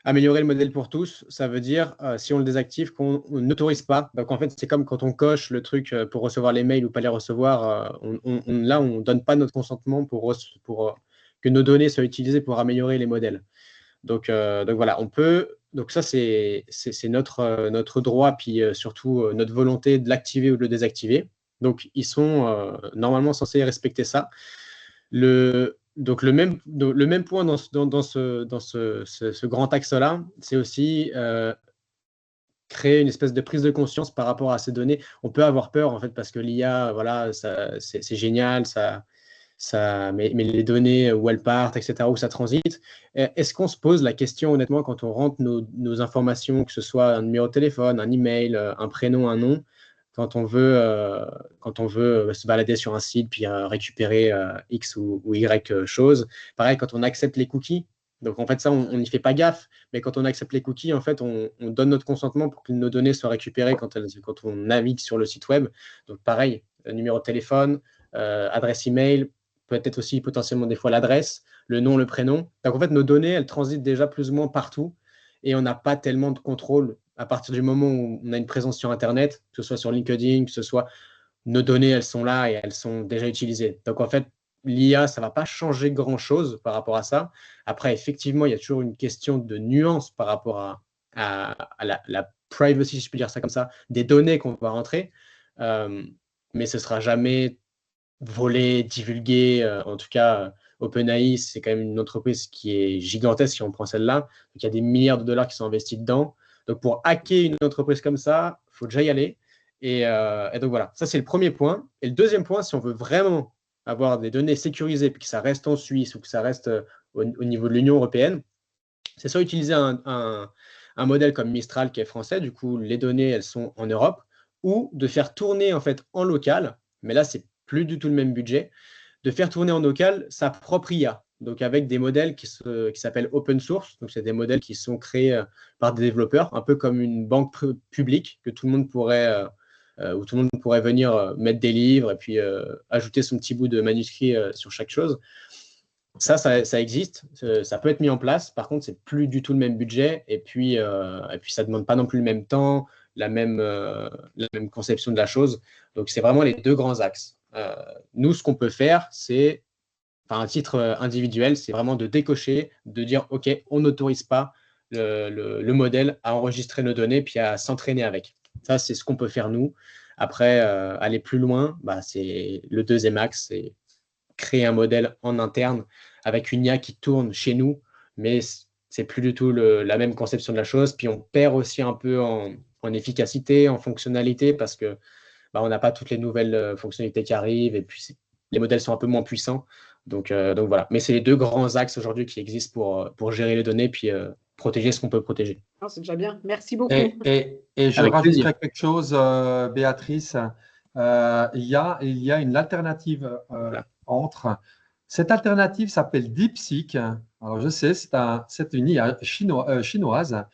Améliorer le modèle pour tous, ça veut dire, si on le désactive, qu'on n'autorise pas. Donc, en fait, c'est comme quand on coche le truc pour recevoir les mails ou pas les recevoir. Là, on ne donne pas notre consentement pour que nos données soient utilisées pour améliorer les modèles. Donc voilà, on peut. Donc, ça, c'est notre droit, puis surtout notre volonté de l'activer ou de le désactiver. Donc, ils sont normalement censés respecter ça. Donc le même point dans ce grand axe-là, c'est aussi créer une espèce de prise de conscience par rapport à ces données. On peut avoir peur, en fait, parce que l'IA, voilà, c'est génial, mais les données, où elles partent, etc., où ça transite. Est-ce qu'on se pose la question, honnêtement, quand on rentre nos informations, que ce soit un numéro de téléphone, un email, un prénom, un nom, quand on veut se balader sur un site puis récupérer X ou Y choses. Pareil, quand on accepte les cookies. Donc, en fait, ça, on n'y fait pas gaffe. Mais quand on accepte les cookies, en fait, on donne notre consentement pour que nos données soient récupérées quand on navigue sur le site web. Donc, pareil, numéro de téléphone, adresse email, peut-être aussi potentiellement des fois l'adresse, le nom, le prénom. Donc, en fait, nos données, elles transitent déjà plus ou moins partout et on n'a pas tellement de contrôle à partir du moment où on a une présence sur Internet, que ce soit sur LinkedIn, que ce soit nos données, elles sont là et elles sont déjà utilisées. Donc, en fait, l'IA, ça ne va pas changer grand-chose par rapport à ça. Après, effectivement, il y a toujours une question de nuance par rapport à la privacy, si je peux dire ça comme ça, des données qu'on va rentrer. Mais ce ne sera jamais volé, divulgué. En tout cas, OpenAI, c'est quand même une entreprise qui est gigantesque si on prend celle-là. Donc, il y a des milliards de dollars qui sont investis dedans. Donc, pour hacker une entreprise comme ça, il faut déjà y aller. Et donc, voilà, ça, c'est le premier point. Et le deuxième point, si on veut vraiment avoir des données sécurisées, puis que ça reste en Suisse ou que ça reste au niveau de l'Union européenne, c'est soit utiliser un modèle comme Mistral qui est français, du coup, les données, elles sont en Europe, ou de faire tourner en fait en local, mais là, c'est plus du tout le même budget, de faire tourner en local sa propre IA, donc avec des modèles qui s'appellent open source, donc c'est des modèles qui sont créés par des développeurs, un peu comme une banque publique que tout le monde pourrait, où tout le monde pourrait venir mettre des livres et puis ajouter son petit bout de manuscrit sur chaque chose. Ça existe, ça peut être mis en place. Par contre, c'est plus du tout le même budget et puis ça demande pas non plus le même temps, la même conception de la chose. Donc, c'est vraiment les deux grands axes. Nous, ce qu'on peut faire, c'est, enfin, à titre individuel, c'est vraiment de décocher, de dire, OK, on n'autorise pas le modèle à enregistrer nos données puis à s'entraîner avec. Ça, c'est ce qu'on peut faire nous. Après, aller plus loin, c'est le deuxième axe, c'est créer un modèle en interne avec une IA qui tourne chez nous, mais c'est plus du tout la même conception de la chose. Puis on perd aussi un peu en efficacité, en fonctionnalité, parce que on n'a pas toutes les nouvelles fonctionnalités qui arrivent, et puis les modèles sont un peu moins puissants. Donc voilà. Mais c'est les deux grands axes aujourd'hui qui existent pour gérer les données, puis protéger ce qu'on peut protéger. C'est déjà bien. Merci beaucoup. Et je Avec rajouterai plaisir. quelque chose, Béatrice. Il y a une alternative Voilà. entre. Cette alternative s'appelle DeepSeek. Alors, je sais, c'est une IA chinoise,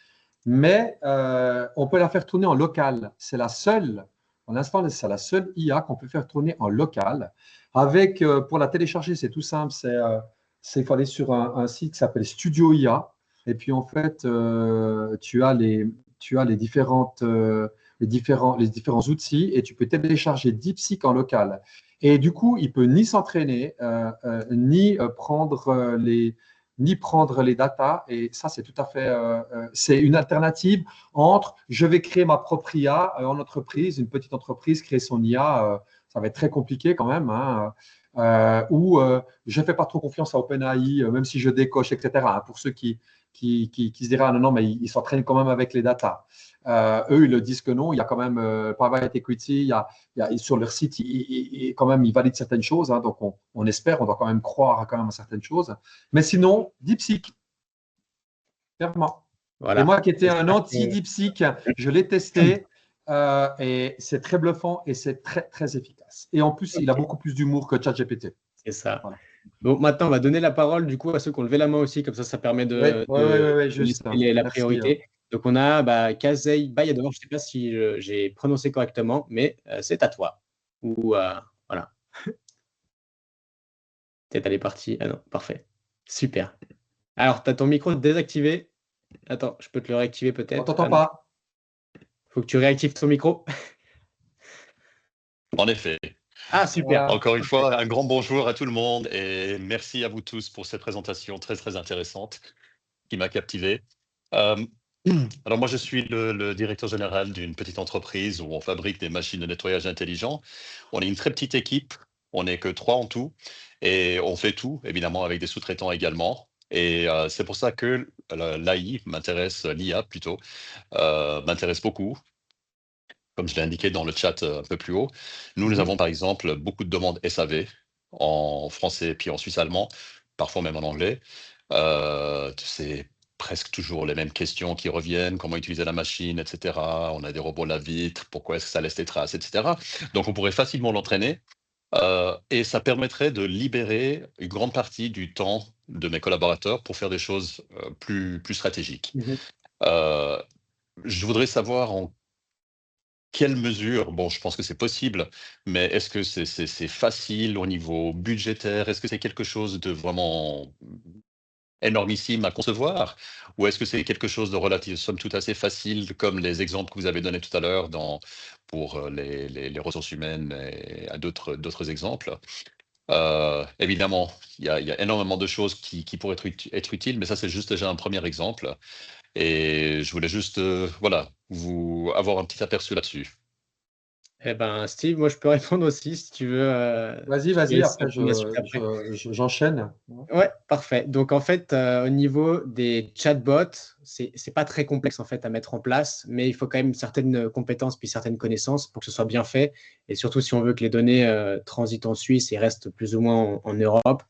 mais on peut la faire tourner en local. C'est la seule, pour l'instant, c'est la seule IA qu'on peut faire tourner en local. Pour la télécharger, c'est tout simple. Il faut aller sur un site qui s'appelle Studio IA. Et puis, en fait, tu as les différents outils et tu peux télécharger DeepSeek en local. Et du coup, il peut ni s'entraîner, ni prendre les datas. Et ça, c'est tout à fait, c'est une alternative entre je vais créer ma propre IA en entreprise, une petite entreprise, créer son IA, ça va être très compliqué quand même, hein, ou je ne fais pas trop confiance à OpenAI, même si je décoche, etc. hein, pour ceux qui se diraient, ah, non, mais ils s'entraînent quand même avec les datas. Eux, ils le disent que non. Il y a quand même Private Equity, sur leur site, quand même, ils valident certaines choses. hein, donc, on espère, on doit quand même croire quand même à certaines choses. Mais sinon, DeepSeek, clairement. Voilà. Et moi qui étais un anti-DeepSeek, je l'ai testé et c'est très bluffant et c'est très, très efficace. Et en plus, il a beaucoup plus d'humour que ChatGPT. C'est ça. Voilà. Bon, maintenant, on va donner la parole du coup à ceux qui ont levé la main aussi, comme ça permet de juste. laisser la Merci, priorité. Donc, on a Kazey Bayador, je ne sais pas si j'ai prononcé correctement, mais c'est à toi. Ou voilà. Peut-être elle est partie. Ah non, parfait. Super. Alors, tu as ton micro désactivé. Attends, je peux te le réactiver On ne peut-être. t'entend pas. Faut que tu réactives ton micro. En effet. Ah, super. Encore une fois, un grand bonjour à tout le monde et merci à vous tous pour cette présentation très, très intéressante qui m'a captivé. Alors moi, je suis le directeur général d'une petite entreprise où on fabrique des machines de nettoyage intelligent. On est une très petite équipe, on n'est que 3 en tout et on fait tout, évidemment, avec des sous-traitants également. Et c'est pour ça que l'IA plutôt, m'intéresse beaucoup. Comme je l'ai indiqué dans le chat un peu plus haut, nous avons par exemple beaucoup de demandes SAV en français puis en suisse allemand, parfois même en anglais. C'est presque toujours les mêmes questions qui reviennent, comment utiliser la machine, etc. On a des robots lave-vitre, pourquoi est-ce que ça laisse des traces, etc. Donc on pourrait facilement l'entraîner et ça permettrait de libérer une grande partie du temps de mes collaborateurs pour faire des choses plus stratégiques. Je voudrais savoir en quelle mesure, bon, je pense que c'est possible, mais est-ce que c'est facile au niveau budgétaire? Est-ce que c'est quelque chose de vraiment énormissime à concevoir? Ou est-ce que c'est quelque chose de relatif, somme toute assez facile, comme les exemples que vous avez donnés tout à l'heure pour les ressources humaines et à d'autres exemples? Évidemment, il y a énormément de choses qui pourraient être utiles, mais ça, c'est juste déjà un premier exemple. Et je voulais juste voilà, avoir un petit aperçu là-dessus. Eh ben, Steve, moi, je peux répondre aussi si tu veux. Vas-y, après, j'enchaîne. Ouais, parfait. Donc, en fait, au niveau des chatbots, c'est pas très complexe en fait à mettre en place, mais il faut quand même certaines compétences puis certaines connaissances pour que ce soit bien fait. Et surtout, si on veut que les données transitent en Suisse et restent plus ou moins en Europe,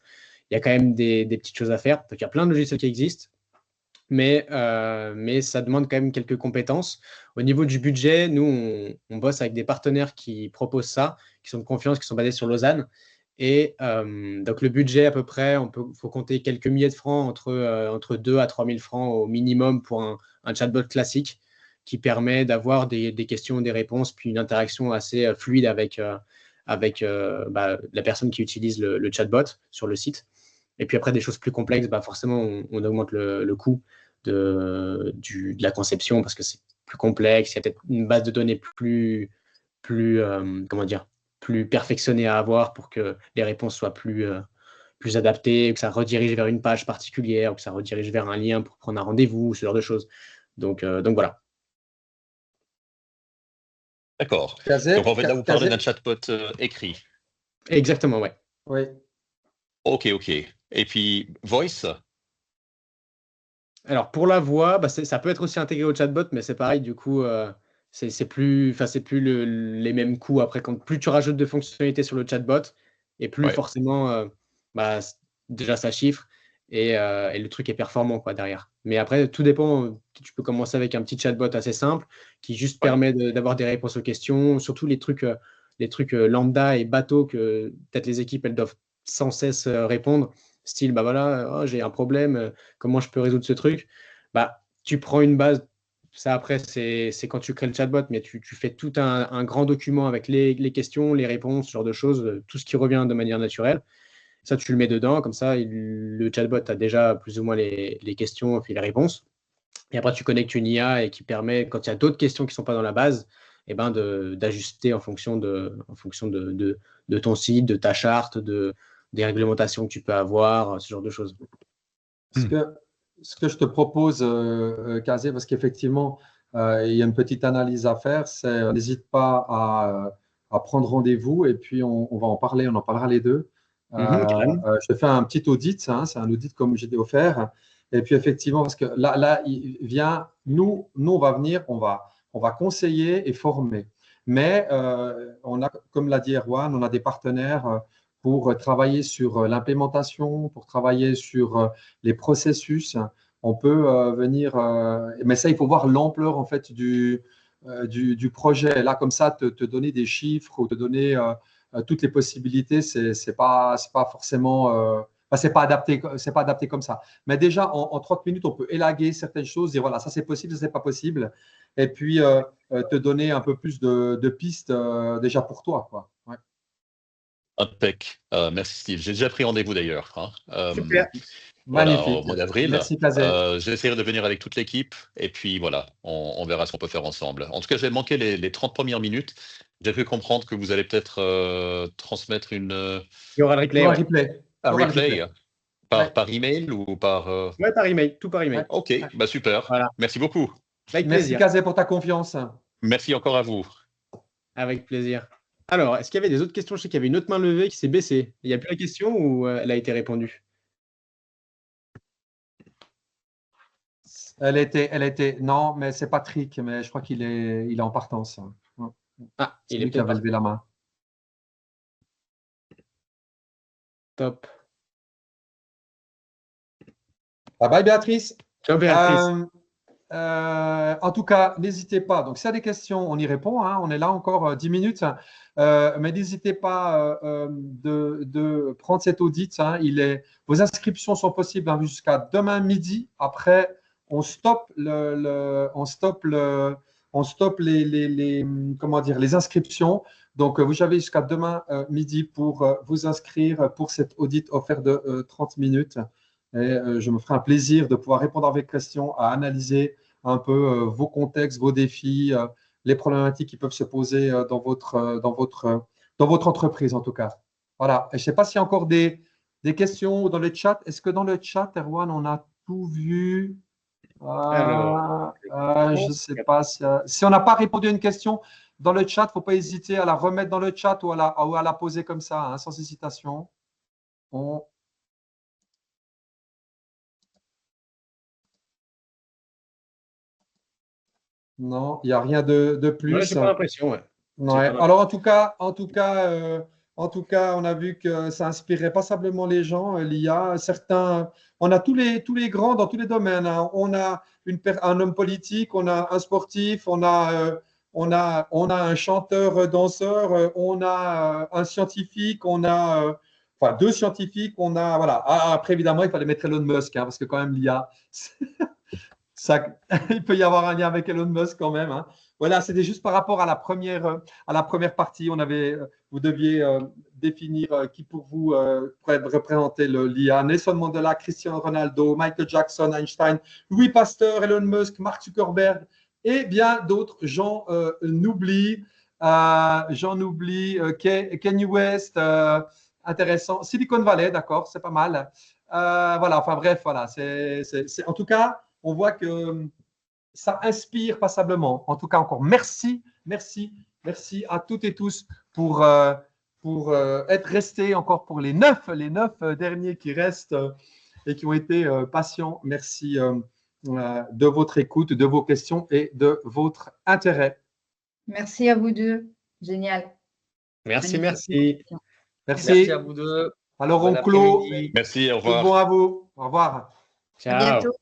il y a quand même des petites choses à faire. Donc, il y a plein de logiciels qui existent. Mais ça demande quand même quelques compétences. Au niveau du budget, nous, on bosse avec des partenaires qui proposent ça, qui sont de confiance, qui sont basés sur Lausanne. Et donc, le budget, à peu près, faut compter quelques milliers de francs, entre 2 à 3 000 francs au minimum pour un chatbot classique qui permet d'avoir des questions, des réponses, puis une interaction assez fluide avec la personne qui utilise le chatbot sur le site. Et puis après, des choses plus complexes, forcément, on augmente le coût de la conception parce que c'est plus complexe. Il y a peut-être une base de données plus perfectionnée à avoir pour que les réponses soient plus plus adapté, que ça redirige vers une page particulière, ou que ça redirige vers un lien pour prendre un rendez-vous, ce genre de choses. Donc voilà. D'accord. Kazé, Donc, on va là vous parler Kazé. d'un chatbot écrit. Exactement, ouais. Oui. OK. Et puis, voice? Alors, pour la voix, bah, ça peut être aussi intégré au chatbot, mais c'est pareil, du coup, c'est plus, c'est plus les mêmes coûts. Après, plus tu rajoutes de fonctionnalités sur le chatbot, et plus Ouais. forcément, bah, déjà ça chiffre, et le truc est performant quoi, derrière. Mais après, tout dépend. Tu peux commencer avec un petit chatbot assez simple qui juste Ouais. permet d'avoir des réponses aux questions, surtout les trucs lambda et bateaux que peut-être les équipes elles doivent sans cesse répondre. Style, bah voilà, oh, j'ai un problème, comment je peux résoudre ce truc? Bah, tu prends une base, ça après, c'est quand tu crées le chatbot, mais tu fais tout un grand document avec les questions, les réponses, ce genre de choses, tout ce qui revient de manière naturelle. Ça, tu le mets dedans, comme ça, le chatbot a déjà plus ou moins les questions et les réponses. Et après, tu connectes une IA et qui permet, quand il y a d'autres questions qui ne sont pas dans la base, eh ben d'ajuster en fonction de ton site, de ta charte, des réglementations que tu peux avoir, ce genre de choses. Ce que, ce que je te propose, Kazé, parce qu'effectivement, il y a une petite analyse à faire, c'est n'hésite pas à prendre rendez-vous et puis on va en parler, on en parlera les deux. Carrément. Je te fais un petit audit, hein, c'est un audit comme j'ai offert. Et puis effectivement, parce que là il vient, nous on va venir, on va conseiller et former. Mais on a, comme l'a dit Erwan, on a des partenaires pour travailler sur l'implémentation, pour travailler sur les processus. On peut venir, mais ça, il faut voir l'ampleur en fait du projet. Là, comme ça, te donner des chiffres ou te donner toutes les possibilités, c'est pas forcément, enfin, c'est pas adapté comme ça. Mais déjà, en 30 minutes, on peut élaguer certaines choses, dire voilà, ça c'est possible, ça c'est pas possible, et puis te donner un peu plus de pistes déjà pour toi, quoi. Ouais. Impec. Merci Steve. J'ai déjà pris rendez-vous d'ailleurs, hein. Super. Voilà, au Magnifique. mois d'avril. Merci, Kazé. J'essaierai de venir avec toute l'équipe et puis voilà, on verra ce qu'on peut faire ensemble. En tout cas, j'ai manqué les 30 premières minutes. J'ai pu comprendre que vous allez peut-être transmettre Il y aura le Il y replay, aura ouais. le replay. Il un y aura le replay. replay Ouais. par email ou par. Ouais, par email, tout par email. Ouais. OK, bah super. Voilà. Merci beaucoup. Avec Merci, plaisir. Kazé, pour ta confiance. Merci encore à vous. Avec plaisir. Alors, est-ce qu'il y avait des autres questions? Je sais qu'il y avait une autre main levée qui s'est baissée. Il n'y a plus la question ou elle a été répondue? Elle était, non, mais c'est Patrick, mais je crois qu'il est en partance. Ouais. Ah, C'est il est lui qui avait peut-être levé la main. top. Bye bye, Béatrice. Ciao, Béatrice. En tout cas, n'hésitez pas. Donc, s'il y a des questions, on y répond, hein. On est là encore 10 minutes. Mais n'hésitez pas de prendre cet audit, hein. Vos inscriptions sont possibles hein, jusqu'à demain midi. Après, on stoppe comment dire, les inscriptions. Donc, vous avez jusqu'à demain midi pour vous inscrire pour cet audit offert de 30 minutes. Et je me ferai un plaisir de pouvoir répondre à vos questions, à analyser un peu vos contextes, vos défis, les problématiques qui peuvent se poser dans votre entreprise en tout cas. Voilà. Et je ne sais pas s'il y a encore des questions dans le chat. Est-ce que dans le chat, Erwan, on a tout vu? Alors, Je ne sais pas si on n'a pas répondu à une question dans le chat, il ne faut pas hésiter à la remettre dans le chat ou à la poser comme ça, hein, sans hésitation. Non, il n'y a rien de plus. ouais, j'ai pas l'impression, ouais. Ouais. Alors en tout cas, on a vu que ça inspirait pas simplement les gens, l'IA. Certains, on a tous les grands dans tous les domaines, hein. On a un homme politique, on a un sportif, on a un chanteur, danseur, on a un scientifique, on a enfin deux scientifiques, on a voilà. Après évidemment, il fallait mettre Elon Musk, hein, parce que quand même l'IA, ça, il peut y avoir un lien avec Elon Musk quand même, hein. Voilà, c'était juste par rapport à la première partie. Vous deviez définir qui pour vous pourrait représenter l'IA. Nelson Mandela, Cristiano Ronaldo, Michael Jackson, Einstein, Louis Pasteur, Elon Musk, Mark Zuckerberg et bien d'autres. J'en oublie Kanye West, intéressant. Silicon Valley, d'accord, c'est pas mal. Voilà, enfin bref, voilà. En tout cas, on voit que ça inspire passablement. En tout cas, encore merci à toutes et tous pour être restés encore pour les neuf derniers qui restent et qui ont été patients. Merci de votre écoute, de vos questions et de votre intérêt. Merci à vous deux. Génial. Merci, Magnifique. merci. Merci à vous deux. Alors, Bon on clôt. après-midi. Merci, au Tout revoir. bon à vous. Au revoir. À Ciao. bientôt.